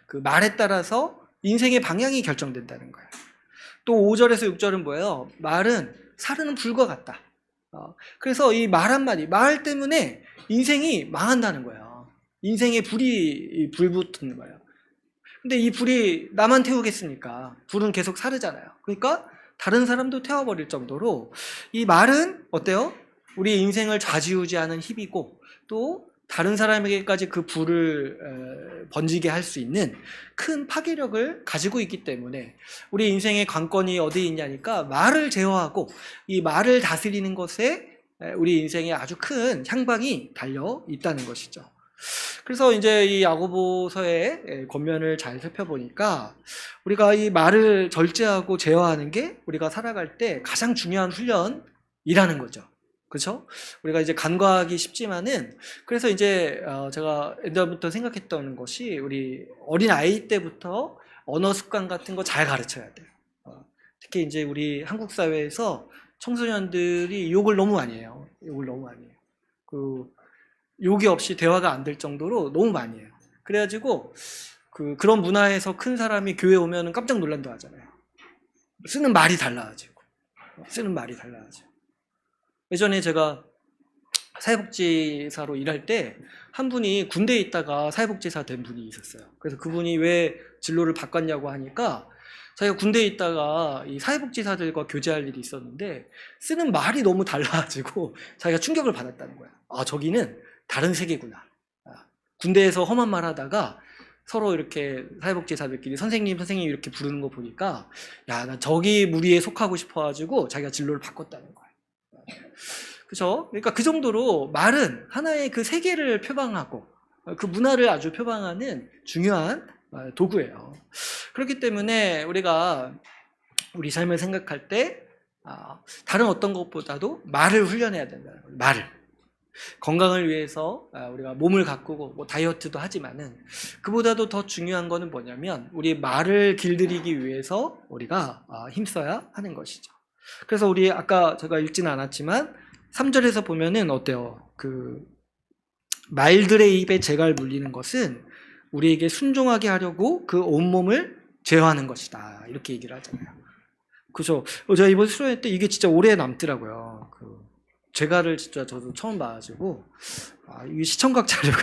그 말에 따라서 인생의 방향이 결정된다는 거예요. 또 5절에서 6절은 뭐예요? 말은 사르는 불과 같다. 그래서 이 말 한마디, 말 때문에 인생이 망한다는 거예요. 인생에 불붙는 거예요. 근데 이 불이 나만 태우겠습니까? 불은 계속 사르잖아요. 그러니까 다른 사람도 태워버릴 정도로 이 말은 어때요? 우리 인생을 좌지우지하는 힘이고, 또 다른 사람에게까지 그 불을 번지게 할 수 있는 큰 파괴력을 가지고 있기 때문에 우리 인생의 관건이 어디 있냐니까 말을 제어하고 이 말을 다스리는 것에 우리 인생에 아주 큰 향방이 달려 있다는 것이죠. 그래서 이제 이 야고보서의 권면을 잘 살펴보니까 우리가 이 말을 절제하고 제어하는 게 우리가 살아갈 때 가장 중요한 훈련이라는 거죠. 그렇죠? 우리가 이제 간과하기 쉽지만은, 그래서 이제 제가 옛날부터 생각했던 것이, 우리 어린 아이 때부터 언어 습관 같은 거 잘 가르쳐야 돼요. 특히 이제 우리 한국 사회에서 청소년들이 욕을 너무 많이 해요. 욕을 너무 많이 해요. 그 욕이 없이 대화가 안 될 정도로 너무 많이 해요. 그래가지고 그런 문화에서 큰 사람이 교회 오면은 깜짝 놀란다 하잖아요. 쓰는 말이 달라가지고. 예전에 제가 사회복지사로 일할 때 한 분이 군대에 있다가 사회복지사 된 분이 있었어요. 그래서 그분이 왜 진로를 바꿨냐고 하니까, 자기가 군대에 있다가 이 사회복지사들과 교제할 일이 있었는데 쓰는 말이 너무 달라가지고 자기가 충격을 받았다는 거야. 아, 저기는 다른 세계구나. 군대에서 험한 말 하다가 서로 이렇게 사회복지사들끼리 선생님 이렇게 부르는 거 보니까, 야, 나 저기 무리에 속하고 싶어가지고 자기가 진로를 바꿨다는 거야. 그죠? 그러니까 그 정도로 말은 하나의 그 세계를 표방하고 그 문화를 아주 표방하는 중요한 도구예요. 그렇기 때문에 우리가 우리 삶을 생각할 때 다른 어떤 것보다도 말을 훈련해야 된다는 거예요. 말을. 건강을 위해서 우리가 몸을 가꾸고 뭐 다이어트도 하지만은, 그보다도 더 중요한 거는 뭐냐면 우리 말을 길들이기 위해서 우리가 힘써야 하는 것이죠. 그래서 우리 아까 제가 읽지는 않았지만 3절에서 보면은 어때요? 말들의 입에 재갈 물리는 것은 우리에게 순종하게 하려고 그 온몸을 제어하는 것이다. 이렇게 얘기를 하잖아요. 그죠? 제가 이번 수련회 때 이게 진짜 오래 남더라고요. 재갈을 진짜 저도 처음 봐가지고, 이게 시청각 자료가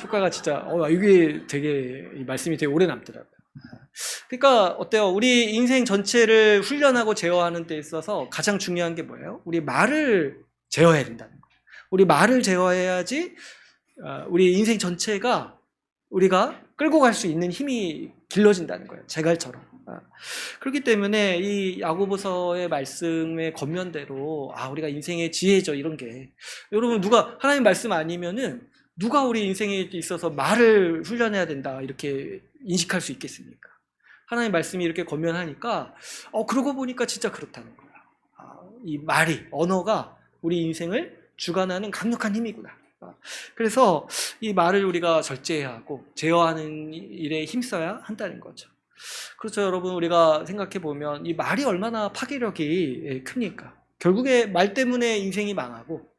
효과가 진짜, 이게 되게, 이 말씀이 되게 오래 남더라고요. 그러니까 어때요? 우리 인생 전체를 훈련하고 제어하는 데 있어서 가장 중요한 게 뭐예요? 우리 말을 제어해야 된다는 거예요. 우리 말을 제어해야지 우리 인생 전체가 우리가 끌고 갈 수 있는 힘이 길러진다는 거예요. 재갈처럼. 그렇기 때문에 이 야고보서의 말씀의 겉면대로 우리가 인생의 지혜죠, 이런 게. 여러분, 하나님 말씀 아니면은 누가 우리 인생에 있어서 말을 훈련해야 된다 이렇게 인식할 수 있겠습니까? 하나님 말씀이 이렇게 겉면하니까 그러고 보니까 진짜 그렇다는 거야. 이 언어가 우리 인생을 주관하는 강력한 힘이구나. 그래서 이 말을 우리가 절제해야 하고 제어하는 일에 힘써야 한다는 거죠. 그렇죠, 여러분. 우리가 생각해 보면 이 말이 얼마나 파괴력이 큽니까? 결국에 말 때문에 인생이 망하고,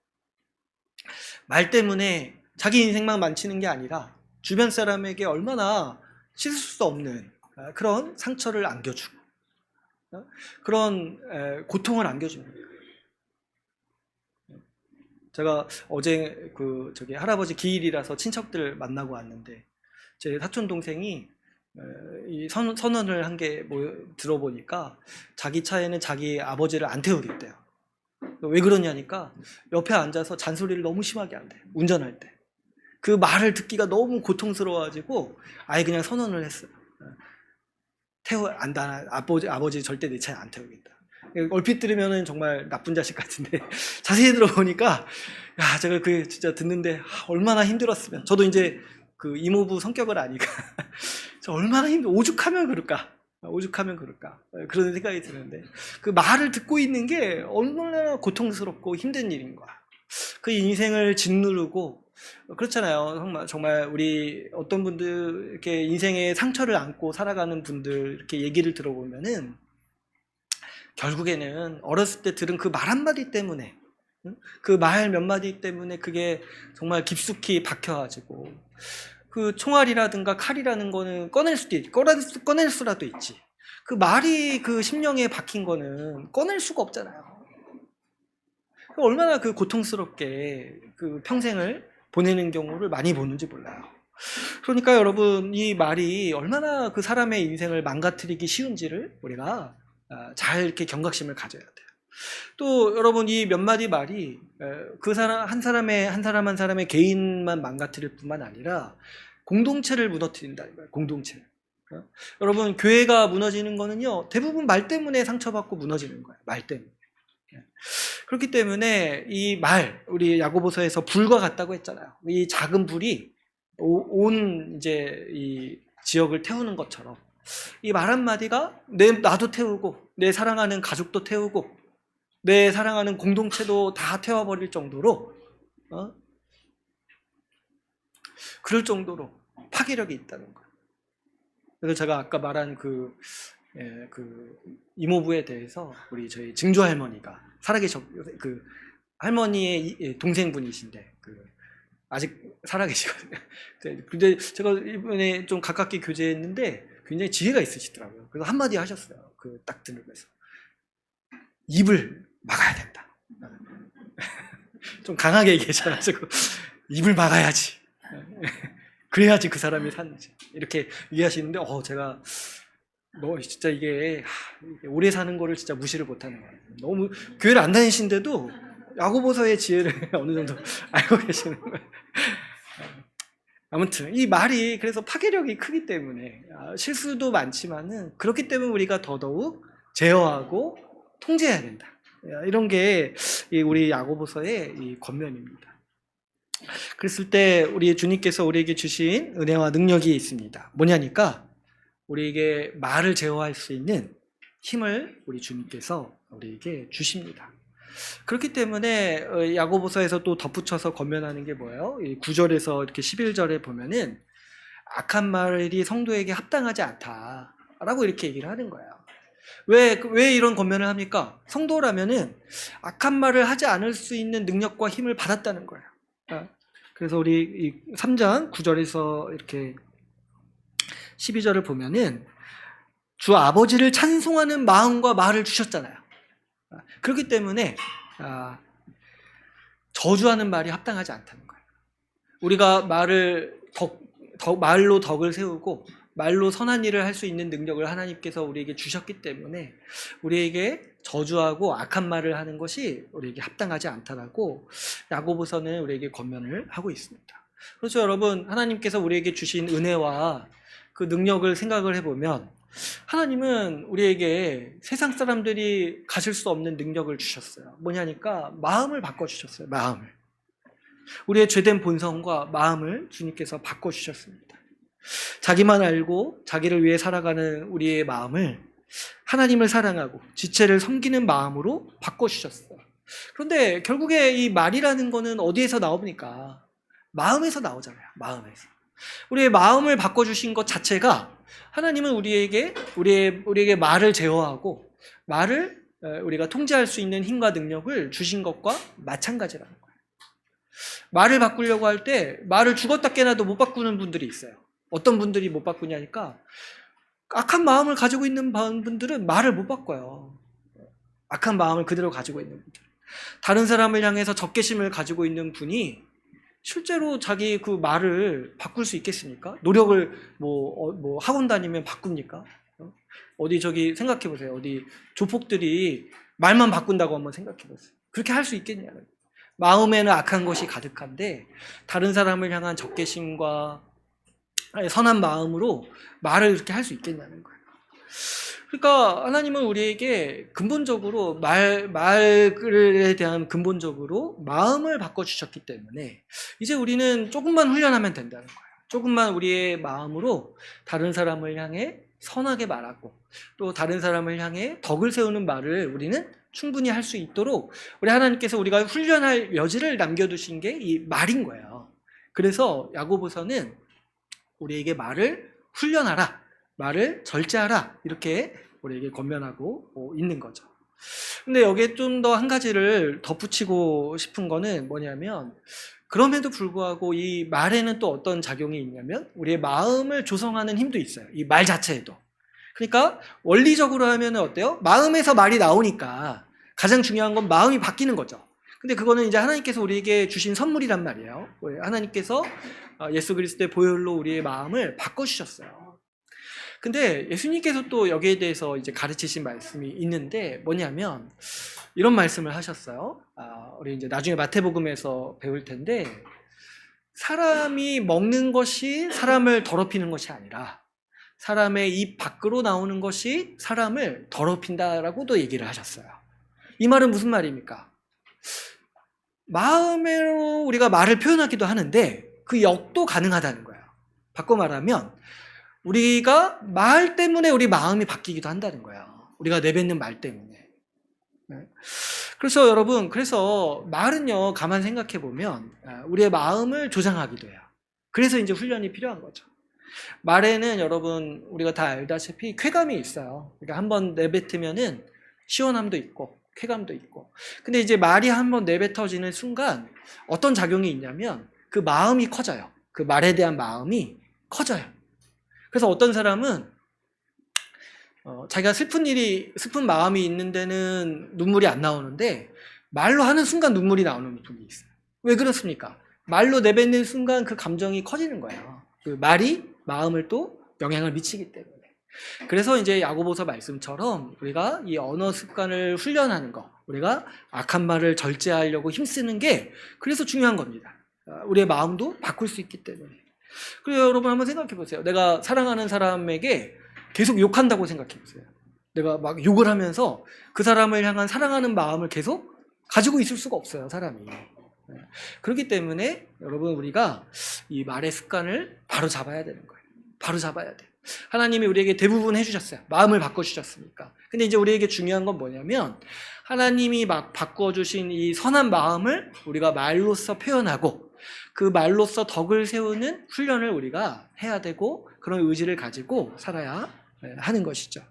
말 때문에 자기 인생만 망치는 게 아니라 주변 사람에게 얼마나 씻을 수 없는 그런 상처를 안겨주고 그런 고통을 안겨줍니다. 제가 어제 저기 할아버지 기일이라서 친척들 만나고 왔는데, 제 사촌 동생이 이 선언을 한 게 들어보니까 자기 차에는 자기 아버지를 안 태우겠대요. 왜 그러냐니까 옆에 앉아서 잔소리를 너무 심하게 한대, 운전할 때. 그 말을 듣기가 너무 고통스러워가지고 아예 그냥 선언을 했어요. 아버지 절대 내 차에 안 태우겠다. 얼핏 들으면은 정말 나쁜 자식 같은데 자세히 들어보니까, 야, 제가 진짜 듣는데 얼마나 힘들었으면. 저도 이제 이모부 성격을 아니까 저 얼마나 오죽하면 그럴까 그런 생각이 드는데, 그 말을 듣고 있는 게 얼마나 고통스럽고 힘든 일인 거야. 그 인생을 짓누르고, 그렇잖아요. 정말 우리 어떤 분들 이렇게 인생에 상처를 안고 살아가는 분들 이렇게 얘기를 들어보면은 결국에는 어렸을 때 들은 그 말 한마디 때문에, 그 말 몇 마디 때문에 그게 정말 깊숙이 박혀가지고, 그 총알이라든가 칼이라는 거는 꺼낼 수라도 있지, 그 말이 그 심령에 박힌 거는 꺼낼 수가 없잖아요. 얼마나 고통스럽게 평생을 보내는 경우를 많이 보는지 몰라요. 그러니까 여러분, 이 말이 얼마나 그 사람의 인생을 망가뜨리기 쉬운지를 우리가 잘 이렇게 경각심을 가져야 돼요. 또 여러분, 이 몇 마디 말이 그 사람 한 사람의 개인만 망가뜨릴 뿐만 아니라 공동체를 무너뜨린다는 거예요. 공동체를. 여러분, 교회가 무너지는 거는요, 대부분 말 때문에 상처받고 무너지는 거예요. 말 때문에. 그렇기 때문에 이 말, 우리 야고보서에서 불과 같다고 했잖아요. 이 작은 불이 온 이제 이 지역을 태우는 것처럼, 이 말 한마디가 나도 태우고 내 사랑하는 가족도 태우고 내 사랑하는 공동체도 다 태워버릴 정도로 그럴 정도로 파괴력이 있다는 거예요. 그래서 제가 아까 말한 그 이모부에 대해서 우리 저희 증조 할머니가 살아계셔, 그 할머니의 동생분이신데 아직 살아계시거든요. 근데 제가 이번에 좀 가깝게 교제했는데 굉장히 지혜가 있으시더라고요. 그래서 한마디 하셨어요. 딱 들으면서 입을 막아야 된다. 좀 강하게 얘기하셔가지고 입을 막아야지. 그래야지 그 사람이 사는지 이렇게 얘기하시는데 제가 너 진짜 이게 오래 사는 거를 진짜 무시를 못하는 거예요. 너무 교회를 안 다니신데도 야고보서의 지혜를 어느 정도 알고 계시는 거예요. 아무튼 이 말이 그래서 파괴력이 크기 때문에 실수도 많지만은 그렇기 때문에 우리가 더더욱 제어하고 통제해야 된다. 이런 게 우리 야고보서의 이 권면입니다. 그랬을 때 우리 주님께서 우리에게 주신 은혜와 능력이 있습니다. 뭐냐니까 우리에게 말을 제어할 수 있는 힘을 우리 주님께서 우리에게 주십니다. 그렇기 때문에 야고보서에서 또 덧붙여서 권면하는 게 뭐예요? 9절에서 이렇게 11절에 보면은 악한 말이 성도에게 합당하지 않다라고 이렇게 얘기를 하는 거예요. 왜 이런 권면을 합니까? 성도라면은 악한 말을 하지 않을 수 있는 능력과 힘을 받았다는 거예요. 그래서 우리 이 3장 9절에서 이렇게 12절을 보면은 주 아버지를 찬송하는 마음과 말을 주셨잖아요. 그렇기 때문에 저주하는 말이 합당하지 않다는 거예요. 우리가 말로 덕을 세우고 말로 선한 일을 할 수 있는 능력을 하나님께서 우리에게 주셨기 때문에 우리에게 저주하고 악한 말을 하는 것이 우리에게 합당하지 않다라고 야고보서는 우리에게 권면을 하고 있습니다. 그렇죠, 여러분. 하나님께서 우리에게 주신 은혜와 그 능력을 생각을 해보면 하나님은 우리에게 세상 사람들이 가질 수 없는 능력을 주셨어요. 뭐냐니까 마음을 바꿔주셨어요. 마음을. 우리의 죄된 본성과 마음을 주님께서 바꿔주셨습니다. 자기만 알고 자기를 위해 살아가는 우리의 마음을 하나님을 사랑하고 지체를 섬기는 마음으로 바꿔주셨어요. 그런데 결국에 이 말이라는 거는 어디에서 나옵니까? 마음에서 나오잖아요. 마음에서. 우리의 마음을 바꿔주신 것 자체가 하나님은 우리에게 말을 제어하고 말을 우리가 통제할 수 있는 힘과 능력을 주신 것과 마찬가지라는 거예요. 말을 바꾸려고 할 때 말을 죽었다 깨나도 못 바꾸는 분들이 있어요. 어떤 분들이 못 바꾸냐니까 악한 마음을 가지고 있는 분들은 말을 못 바꿔요. 악한 마음을 그대로 가지고 있는 분들. 다른 사람을 향해서 적개심을 가지고 있는 분이 실제로 자기 그 말을 바꿀 수 있겠습니까? 노력을 학원 다니면 바꿉니까? 어디 생각해 보세요. 어디 조폭들이 말만 바꾼다고 한번 생각해 보세요. 그렇게 할 수 있겠냐는. 마음에는 악한 것이 가득한데 다른 사람을 향한 적개심과 선한 마음으로 말을 이렇게 할 수 있겠냐는 거예요. 그러니까 하나님은 우리에게 근본적으로 말에 대한 근본적으로 마음을 바꿔주셨기 때문에 이제 우리는 조금만 훈련하면 된다는 거예요. 조금만 우리의 마음으로 다른 사람을 향해 선하게 말하고 또 다른 사람을 향해 덕을 세우는 말을 우리는 충분히 할 수 있도록 우리 하나님께서 우리가 훈련할 여지를 남겨두신 게 이 말인 거예요. 그래서 야고보서는 우리에게 말을 훈련하라, 말을 절제하라 이렇게 우리에게 권면하고 있는 거죠. 근데 여기에 좀 더 한 가지를 덧붙이고 싶은 거는 뭐냐면 그럼에도 불구하고 이 말에는 또 어떤 작용이 있냐면 우리의 마음을 조성하는 힘도 있어요. 이 말 자체에도. 그러니까 원리적으로 하면 어때요? 마음에서 말이 나오니까 가장 중요한 건 마음이 바뀌는 거죠. 근데 그거는 이제 하나님께서 우리에게 주신 선물이란 말이에요. 하나님께서 예수 그리스도의 보혈로 우리의 마음을 바꿔주셨어요. 근데 예수님께서 또 여기에 대해서 이제 가르치신 말씀이 있는데 뭐냐면 이런 말씀을 하셨어요. 우리 이제 나중에 마태복음에서 배울 텐데 사람이 먹는 것이 사람을 더럽히는 것이 아니라 사람의 입 밖으로 나오는 것이 사람을 더럽힌다라고도 얘기를 하셨어요. 이 말은 무슨 말입니까? 마음으로 우리가 말을 표현하기도 하는데 그 역도 가능하다는 거예요. 바꿔 말하면 우리가 말 때문에 우리 마음이 바뀌기도 한다는 거예요. 우리가 내뱉는 말 때문에. 그래서 여러분, 그래서 말은요, 가만 생각해 보면 우리의 마음을 조장하기도 해요. 그래서 이제 훈련이 필요한 거죠. 말에는 여러분, 우리가 다 알다시피 쾌감이 있어요. 그러니까 한번 내뱉으면은 시원함도 있고 쾌감도 있고. 근데 이제 말이 한번 내뱉어지는 순간 어떤 작용이 있냐면 그 마음이 커져요. 그 말에 대한 마음이 커져요. 그래서 어떤 사람은 자기가 슬픈 마음이 있는 데는 눈물이 안 나오는데 말로 하는 순간 눈물이 나오는 분이 있어요. 왜 그렇습니까? 말로 내뱉는 순간 그 감정이 커지는 거예요. 그 말이 마음을 또 영향을 미치기 때문에. 그래서 이제 야고보서 말씀처럼 우리가 이 언어 습관을 훈련하는 거, 우리가 악한 말을 절제하려고 힘쓰는 게 그래서 중요한 겁니다. 우리의 마음도 바꿀 수 있기 때문에. 그래서 여러분 한번 생각해 보세요. 내가 사랑하는 사람에게 계속 욕한다고 생각해 보세요. 내가 막 욕을 하면서 그 사람을 향한 사랑하는 마음을 계속 가지고 있을 수가 없어요, 사람이. 그렇기 때문에 여러분, 우리가 이 말의 습관을 바로 잡아야 되는 거예요. 바로 잡아야 돼. 하나님이 우리에게 대부분 해주셨어요. 마음을 바꿔주셨으니까. 근데 이제 우리에게 중요한 건 뭐냐면 하나님이 막 바꿔주신 이 선한 마음을 우리가 말로써 표현하고 그 말로써 덕을 세우는 훈련을 우리가 해야 되고 그런 의지를 가지고 살아야 하는 것이죠.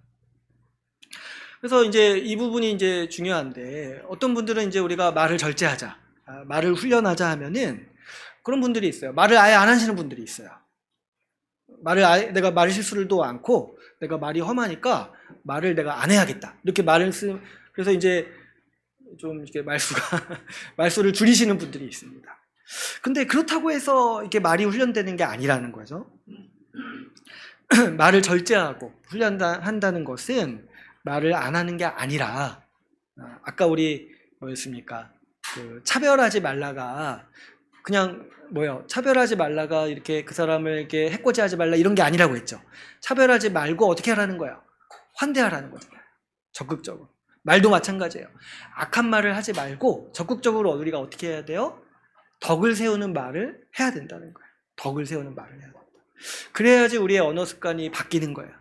그래서 이제 이 부분이 이제 중요한데 어떤 분들은 이제 우리가 말을 절제하자, 말을 훈련하자 하면은 그런 분들이 있어요. 말을 아예 안 하시는 분들이 있어요. 내가 말 실수를도 않고 내가 말이 험하니까 말을 내가 안 해야겠다. 이렇게 그래서 이제 좀 이렇게 말수를 줄이시는 분들이 있습니다. 근데 그렇다고 해서 이렇게 말이 훈련되는 게 아니라는 거죠. 말을 절제하고 훈련한다는 것은 말을 안 하는 게 아니라 아까 우리 뭐였습니까? 그 차별하지 말라가 그냥 차별하지 말라가 이렇게 그 사람을 이렇게 해코지하지 말라 이런 게 아니라고 했죠. 차별하지 말고 어떻게 하라는 거예요? 환대하라는 거잖아요. 적극적으로. 말도 마찬가지예요. 악한 말을 하지 말고 적극적으로 우리가 어떻게 해야 돼요? 덕을 세우는 말을 해야 된다는 거예요. 덕을 세우는 말을 해야 된다. 그래야지 우리의 언어 습관이 바뀌는 거예요.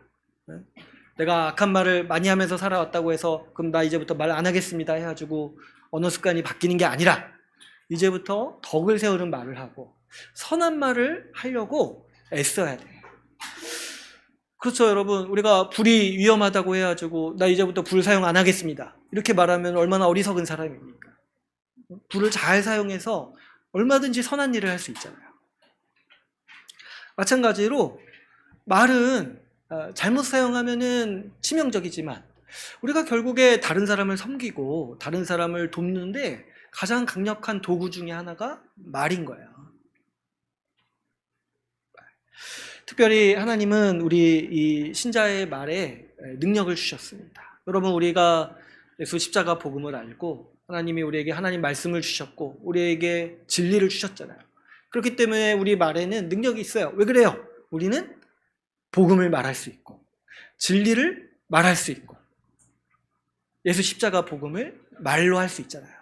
내가 악한 말을 많이 하면서 살아왔다고 해서 그럼 나 이제부터 말 안 하겠습니다 해가지고 언어 습관이 바뀌는 게 아니라 이제부터 덕을 세우는 말을 하고 선한 말을 하려고 애써야 돼요. 그렇죠, 여러분. 우리가 불이 위험하다고 해가지고 나 이제부터 불 사용 안 하겠습니다 이렇게 말하면 얼마나 어리석은 사람입니까? 불을 잘 사용해서 얼마든지 선한 일을 할 수 있잖아요. 마찬가지로 말은 잘못 사용하면은 치명적이지만 우리가 결국에 다른 사람을 섬기고 다른 사람을 돕는데 가장 강력한 도구 중에 하나가 말인 거예요. 특별히 하나님은 우리 이 신자의 말에 능력을 주셨습니다. 여러분, 우리가 예수 십자가 복음을 알고 하나님이 우리에게 하나님 말씀을 주셨고 우리에게 진리를 주셨잖아요. 그렇기 때문에 우리 말에는 능력이 있어요. 왜 그래요? 우리는 복음을 말할 수 있고 진리를 말할 수 있고 예수 십자가 복음을 말로 할 수 있잖아요.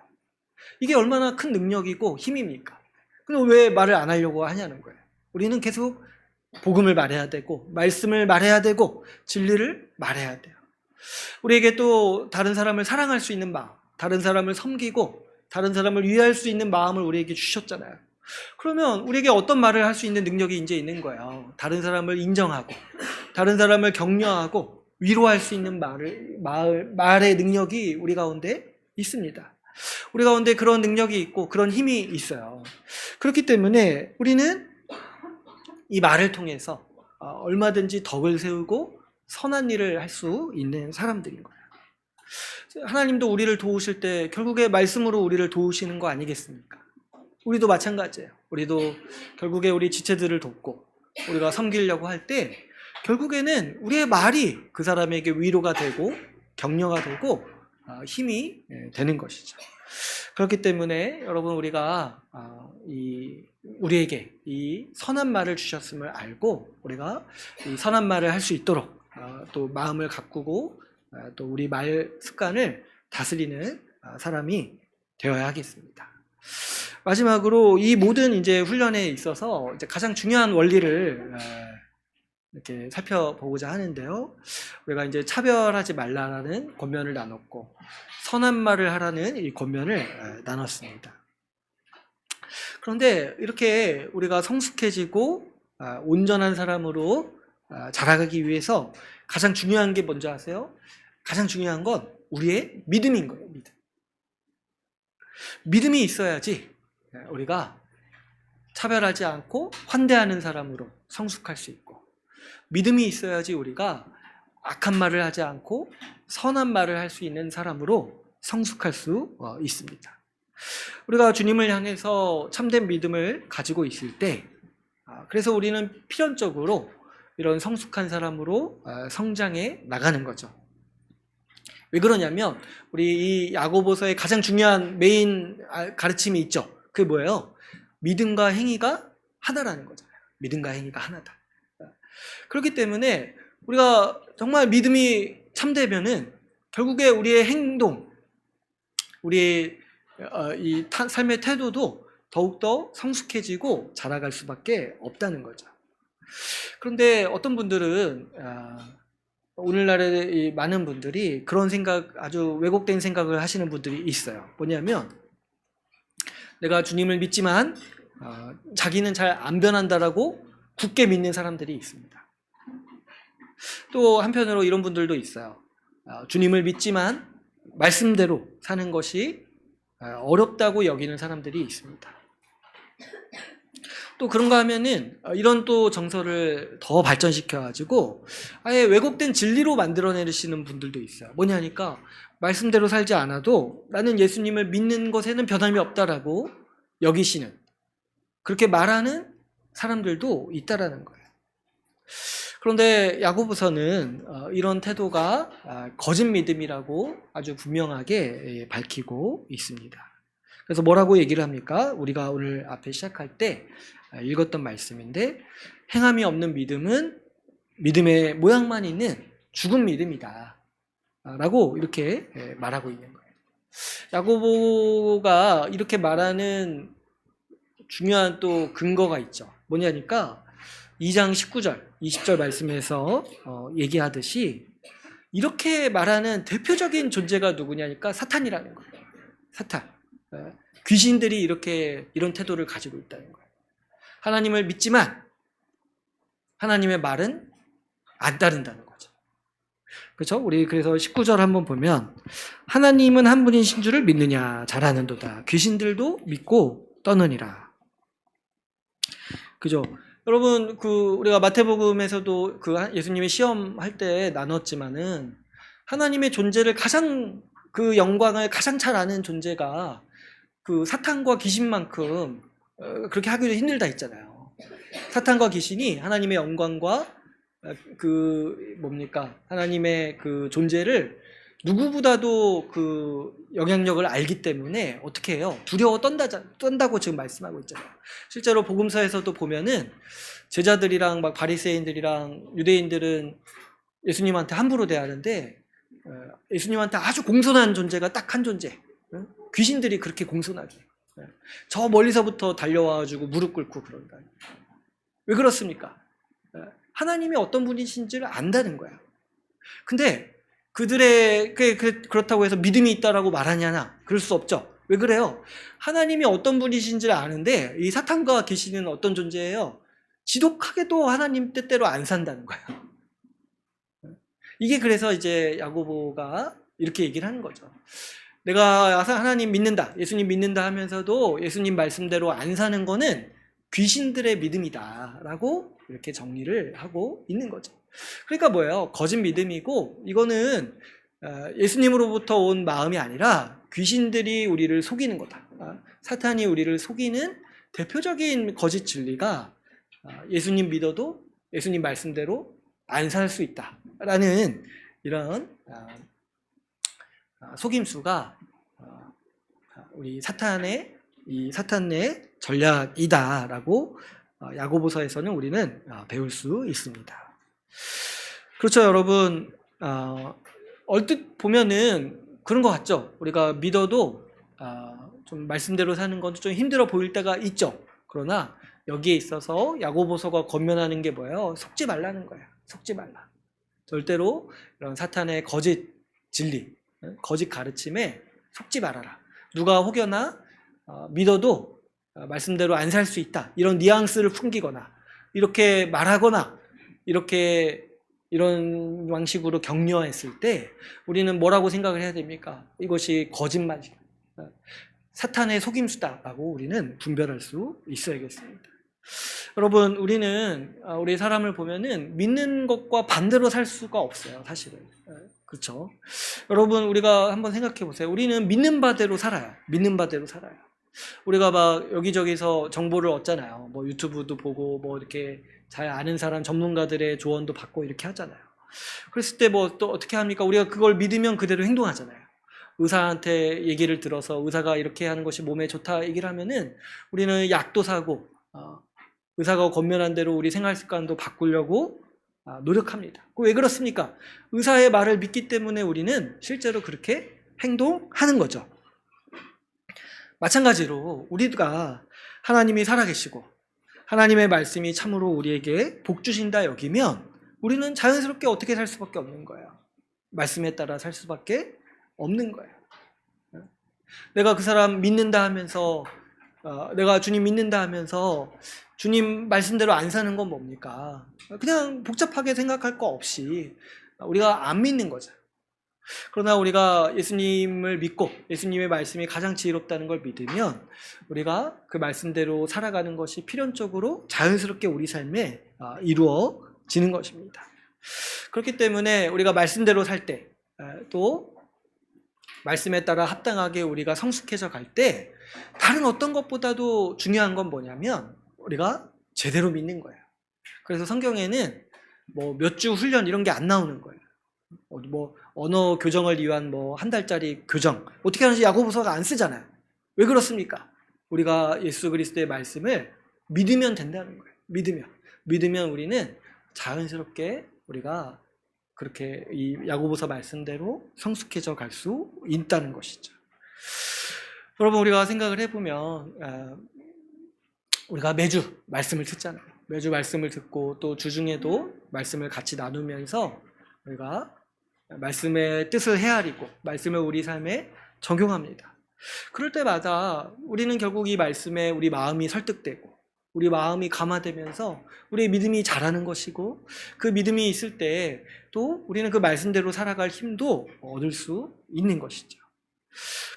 이게 얼마나 큰 능력이고 힘입니까? 그럼 왜 말을 안 하려고 하냐는 거예요. 우리는 계속 복음을 말해야 되고 말씀을 말해야 되고 진리를 말해야 돼요. 우리에게 또 다른 사람을 사랑할 수 있는 마음, 다른 사람을 섬기고 다른 사람을 위할 수 있는 마음을 우리에게 주셨잖아요. 그러면 우리에게 어떤 말을 할 수 있는 능력이 이제 있는 거예요. 다른 사람을 인정하고 다른 사람을 격려하고 위로할 수 있는 말의 능력이 우리 가운데 있습니다. 우리 가운데 그런 능력이 있고 그런 힘이 있어요. 그렇기 때문에 우리는 이 말을 통해서 얼마든지 덕을 세우고 선한 일을 할 수 있는 사람들인 거예요. 하나님도 우리를 도우실 때 결국에 말씀으로 우리를 도우시는 거 아니겠습니까? 우리도 마찬가지예요. 우리도 결국에 우리 지체들을 돕고 우리가 섬기려고 할 때 결국에는 우리의 말이 그 사람에게 위로가 되고 격려가 되고 힘이 되는 것이죠. 그렇기 때문에 여러분, 우리가 우리에게 이 선한 말을 주셨음을 알고 우리가 이 선한 말을 할 수 있도록 또 마음을 가꾸고 또 우리 말 습관을 다스리는 사람이 되어야 하겠습니다. 마지막으로 이 모든 이제 훈련에 있어서 이제 가장 중요한 원리를 이렇게 살펴보고자 하는데요. 우리가 이제 차별하지 말라라는 권면을 나눴고 선한 말을 하라는 이 권면을 나눴습니다. 그런데 이렇게 우리가 성숙해지고 온전한 사람으로 자라가기 위해서 가장 중요한 게 뭔지 아세요? 가장 중요한 건 우리의 믿음인 거예요. 믿음이 있어야지 우리가 차별하지 않고 환대하는 사람으로 성숙할 수 있고, 믿음이 있어야지 우리가 악한 말을 하지 않고 선한 말을 할 수 있는 사람으로 성숙할 수 있습니다. 우리가 주님을 향해서 참된 믿음을 가지고 있을 때, 그래서 우리는 필연적으로 이런 성숙한 사람으로 성장해 나가는 거죠. 왜 그러냐면 우리 이 야고보서의 가장 중요한 메인 가르침이 있죠. 그게 뭐예요? 믿음과 행위가 하나라는 거잖아요. 믿음과 행위가 하나다. 그렇기 때문에 우리가 정말 믿음이 참되면은 결국에 우리의 행동, 우리의 이 삶의 태도도 더욱더 성숙해지고 자라갈 수밖에 없다는 거죠. 그런데 어떤 분들은 오늘날의 많은 분들이 그런 생각, 아주 왜곡된 생각을 하시는 분들이 있어요. 뭐냐면 내가 주님을 믿지만 자기는 잘 안 변한다라고 굳게 믿는 사람들이 있습니다. 또 한편으로 이런 분들도 있어요. 주님을 믿지만 말씀대로 사는 것이 어렵다고 여기는 사람들이 있습니다. 또 그런가 하면은 이런 또 정서를 더 발전시켜가지고 아예 왜곡된 진리로 만들어내시는 분들도 있어요. 뭐냐니까 말씀대로 살지 않아도 나는 예수님을 믿는 것에는 변함이 없다라고 여기시는, 그렇게 말하는 사람들도 있다라는 거예요. 그런데 야고보서는 이런 태도가 거짓 믿음이라고 아주 분명하게 밝히고 있습니다. 그래서 뭐라고 얘기를 합니까? 우리가 오늘 앞에 시작할 때 읽었던 말씀인데, 행함이 없는 믿음은 믿음의 모양만 있는 죽은 믿음이다 라고 이렇게 말하고 있는 거예요. 야고보가 이렇게 말하는 중요한 또 근거가 있죠. 뭐냐니까 2장 19절 20절 말씀에서 얘기하듯이 이렇게 말하는 대표적인 존재가 누구냐니까 사탄이라는 거예요. 사탄. 귀신들이 이런 태도를 가지고 있다는 거예요. 하나님을 믿지만 하나님의 말은 안 따른다는 거죠. 그렇죠? 우리 그래서 19절 한번 보면 하나님은 한 분이신 줄을 믿느냐? 잘하는도다. 귀신들도 믿고 떠느니라. 그죠? 여러분, 우리가 마태복음에서도 예수님의 시험할 때 나눴지만은 하나님의 존재를 그 영광을 가장 잘 아는 존재가 사탄과 귀신만큼 그렇게 하기도 힘들다 했잖아요. 사탄과 귀신이 하나님의 영광과 하나님의 그 존재를 누구보다도 그 영향력을 알기 때문에 어떻게 해요? 두려워 떤다고 지금 말씀하고 있잖아요. 실제로 복음서에서도 보면은 제자들이랑 막 바리새인들이랑 유대인들은 예수님한테 함부로 대하는데 예수님한테 아주 공손한 존재가 딱 한 존재, 귀신들이 그렇게 공손하게 저 멀리서부터 달려와가지고 무릎 꿇고 그런다. 왜 그렇습니까? 하나님이 어떤 분이신지를 안다는 거야. 근데 그들의 그렇다고 해서 믿음이 있다라고 말하냐나 그럴 수 없죠. 왜 그래요? 하나님이 어떤 분이신지를 아는데 이 사탄과 귀신은 어떤 존재예요? 지독하게도 하나님 뜻대로 안 산다는 거예요. 이게 그래서 이제 야고보가 이렇게 얘기를 하는 거죠. 내가 하나님 믿는다, 예수님 믿는다 하면서도 예수님 말씀대로 안 사는 거는 귀신들의 믿음이다 라고 이렇게 정리를 하고 있는 거죠. 그러니까 뭐예요? 거짓 믿음이고 이거는 예수님으로부터 온 마음이 아니라 귀신들이 우리를 속이는 거다. 사탄이 우리를 속이는 대표적인 거짓 진리가 예수님 믿어도 예수님 말씀대로 안 살 수 있다라는 이런 속임수가 우리 사탄의 전략이다라고 야고보서에서는 우리는 배울 수 있습니다. 그렇죠, 여러분. 얼뜻 보면은 그런 것 같죠. 우리가 믿어도 좀 말씀대로 사는 건 좀 힘들어 보일 때가 있죠. 그러나 여기에 있어서 야고보서가 권면하는 게 뭐예요? 속지 말라는 거예요. 속지 말라. 절대로 이런 사탄의 거짓 진리, 거짓 가르침에 속지 말아라. 누가 혹여나 믿어도 말씀대로 안 살 수 있다. 이런 뉘앙스를 풍기거나 이렇게 말하거나 이렇게 이런 방식으로 격려했을 때 우리는 뭐라고 생각을 해야 됩니까? 이것이 거짓말이다. 사탄의 속임수다라고 우리는 분별할 수 있어야겠습니다. 여러분, 우리는 우리 사람을 보면은 믿는 것과 반대로 살 수가 없어요, 사실은. 그렇죠? 여러분, 우리가 한번 생각해 보세요. 우리는 믿는 바대로 살아요. 믿는 바대로 살아요. 우리가 막 여기저기서 정보를 얻잖아요. 뭐 유튜브도 보고 뭐 이렇게 잘 아는 사람 전문가들의 조언도 받고 이렇게 하잖아요. 그랬을 때 뭐 또 어떻게 합니까? 우리가 그걸 믿으면 그대로 행동하잖아요. 의사한테 얘기를 들어서 의사가 이렇게 하는 것이 몸에 좋다 얘기를 하면은 우리는 약도 사고 의사가 권면한 대로 우리 생활 습관도 바꾸려고 노력합니다. 왜 그렇습니까? 의사의 말을 믿기 때문에 우리는 실제로 그렇게 행동하는 거죠. 마찬가지로 우리가 하나님이 살아계시고 하나님의 말씀이 참으로 우리에게 복 주신다 여기면 우리는 자연스럽게 어떻게 살 수밖에 없는 거예요. 말씀에 따라 살 수밖에 없는 거예요. 내가 그 사람 믿는다 하면서 내가 주님 믿는다 하면서 주님 말씀대로 안 사는 건 뭡니까? 그냥 복잡하게 생각할 거 없이 우리가 안 믿는 거죠. 그러나 우리가 예수님을 믿고 예수님의 말씀이 가장 지혜롭다는 걸 믿으면 우리가 그 말씀대로 살아가는 것이 필연적으로 자연스럽게 우리 삶에 이루어지는 것입니다. 그렇기 때문에 우리가 말씀대로 살 때 또 말씀에 따라 합당하게 우리가 성숙해져 갈 때 다른 어떤 것보다도 중요한 건 뭐냐면 우리가 제대로 믿는 거예요. 그래서 성경에는 뭐 몇 주 훈련 이런 게 안 나오는 거예요. 뭐 언어 교정을 위한 뭐 한 달짜리 교정 어떻게 하는지 야고보서가 안 쓰잖아요. 왜 그렇습니까? 우리가 예수 그리스도의 말씀을 믿으면 된다는 거예요. 믿으면 우리는 자연스럽게 우리가 그렇게 이 야고보서 말씀대로 성숙해져 갈 수 있다는 것이죠. 여러분, 우리가 생각을 해보면 우리가 매주 말씀을 듣잖아요. 매주 말씀을 듣고 또 주중에도 말씀을 같이 나누면서 우리가 말씀의 뜻을 헤아리고 말씀을 우리 삶에 적용합니다. 그럴 때마다 우리는 결국 이 말씀에 우리 마음이 설득되고 우리 마음이 감화되면서 우리의 믿음이 자라는 것이고 그 믿음이 있을 때 또 우리는 그 말씀대로 살아갈 힘도 얻을 수 있는 것이죠.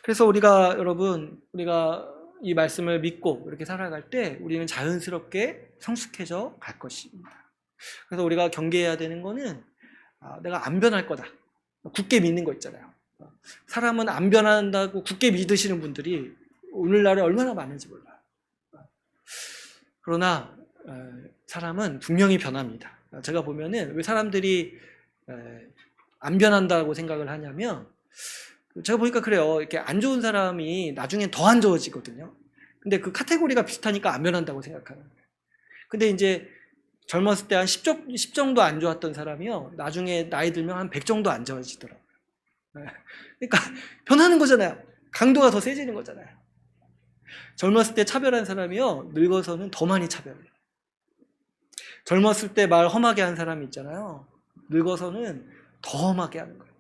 그래서 우리가 이 말씀을 믿고 이렇게 살아갈 때 우리는 자연스럽게 성숙해져 갈 것입니다. 그래서 우리가 경계해야 되는 거는 내가 안 변할 거다. 굳게 믿는 거 있잖아요. 사람은 안 변한다고 굳게 믿으시는 분들이 오늘날에 얼마나 많은지 몰라요. 그러나 사람은 분명히 변합니다. 제가 보면은 왜 사람들이 안 변한다고 생각을 하냐면 제가 보니까 그래요. 이렇게 안 좋은 사람이 나중엔 더 안 좋아지거든요. 근데 그 카테고리가 비슷하니까 안 변한다고 생각하는 거예요. 근데 이제 젊었을 때 한 10 정도 안 좋았던 사람이요. 나중에 나이 들면 한 100 정도 안 좋아지더라고요. 그러니까 변하는 거잖아요. 강도가 더 세지는 거잖아요. 젊었을 때 차별한 사람이요. 늙어서는 더 많이 차별해요. 젊었을 때 말 험하게 한 사람이 있잖아요. 늙어서는 더 험하게 하는 거예요.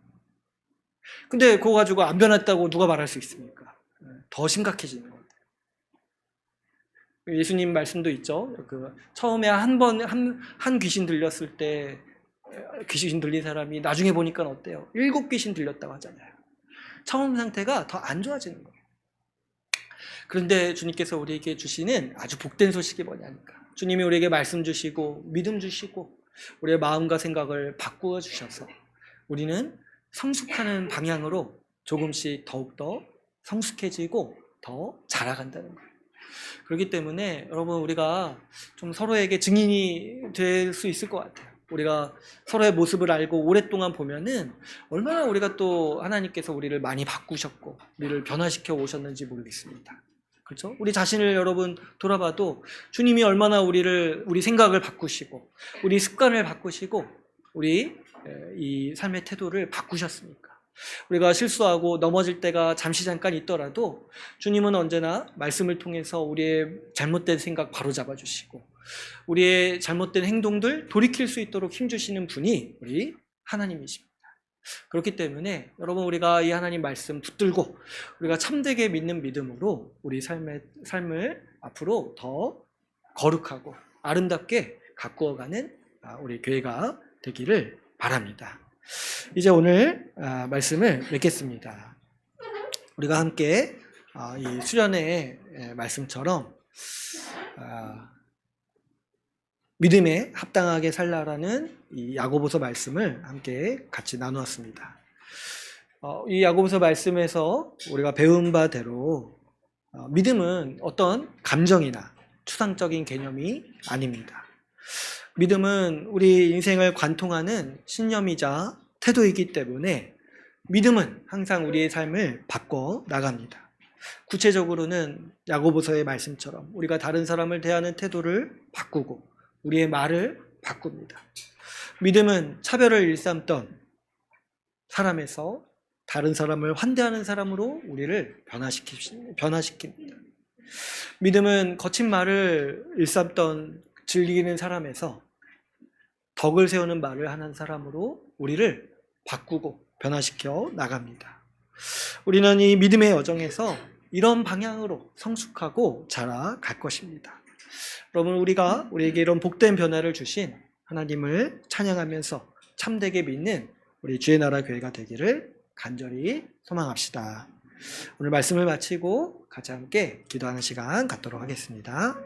근데 그거 가지고 안 변했다고 누가 말할 수 있습니까? 더 심각해지는 겁니다. 예수님 말씀도 있죠. 처음에 한 귀신 들렸을 때 귀신 들린 사람이 나중에 보니까 어때요? 7 귀신 들렸다고 하잖아요. 처음 상태가 더 안 좋아지는 거예요. 그런데 주님께서 우리에게 주시는 아주 복된 소식이 뭐냐니까. 주님이 우리에게 말씀 주시고 믿음 주시고 우리의 마음과 생각을 바꾸어 주셔서 우리는 성숙하는 방향으로 조금씩 더욱더 성숙해지고 더 자라간다는 거예요. 그렇기 때문에 여러분 우리가 좀 서로에게 증인이 될 수 있을 것 같아요. 우리가 서로의 모습을 알고 오랫동안 보면은 얼마나 우리가 또 하나님께서 우리를 많이 바꾸셨고 우리를 변화시켜 오셨는지 모르겠습니다. 그렇죠? 우리 자신을 여러분 돌아봐도 주님이 얼마나 우리 생각을 바꾸시고 우리 습관을 바꾸시고 우리 이 삶의 태도를 바꾸셨습니까? 우리가 실수하고 넘어질 때가 잠시 잠깐 있더라도 주님은 언제나 말씀을 통해서 우리의 잘못된 생각 바로잡아 주시고 우리의 잘못된 행동들 돌이킬 수 있도록 힘주시는 분이 우리 하나님이십니다. 그렇기 때문에 여러분, 우리가 이 하나님 말씀 붙들고 우리가 참되게 믿는 믿음으로 우리 삶을 앞으로 더 거룩하고 아름답게 가꾸어가는 우리 교회가 되기를 바랍니다. 이제 오늘 말씀을 맺겠습니다. 우리가 함께 이 수련의 말씀처럼 믿음에 합당하게 살라라는 이 야고보서 말씀을 함께 같이 나누었습니다. 이 야고보서 말씀에서 우리가 배운 바대로 믿음은 어떤 감정이나 추상적인 개념이 아닙니다. 믿음은 우리 인생을 관통하는 신념이자 태도이기 때문에 믿음은 항상 우리의 삶을 바꿔 나갑니다. 구체적으로는 야고보서의 말씀처럼 우리가 다른 사람을 대하는 태도를 바꾸고 우리의 말을 바꿉니다. 믿음은 차별을 일삼던 사람에서 다른 사람을 환대하는 사람으로 우리를 변화시킵니다. 믿음은 거친 말을 일삼던 즐기는 사람에서 덕을 세우는 말을 하는 사람으로 우리를 바꾸고 변화시켜 나갑니다. 우리는 이 믿음의 여정에서 이런 방향으로 성숙하고 자라갈 것입니다. 여러분, 우리에게 이런 복된 변화를 주신 하나님을 찬양하면서 참되게 믿는 우리 주의 나라 교회가 되기를 간절히 소망합시다. 오늘 말씀을 마치고 같이 함께 기도하는 시간 갖도록 하겠습니다.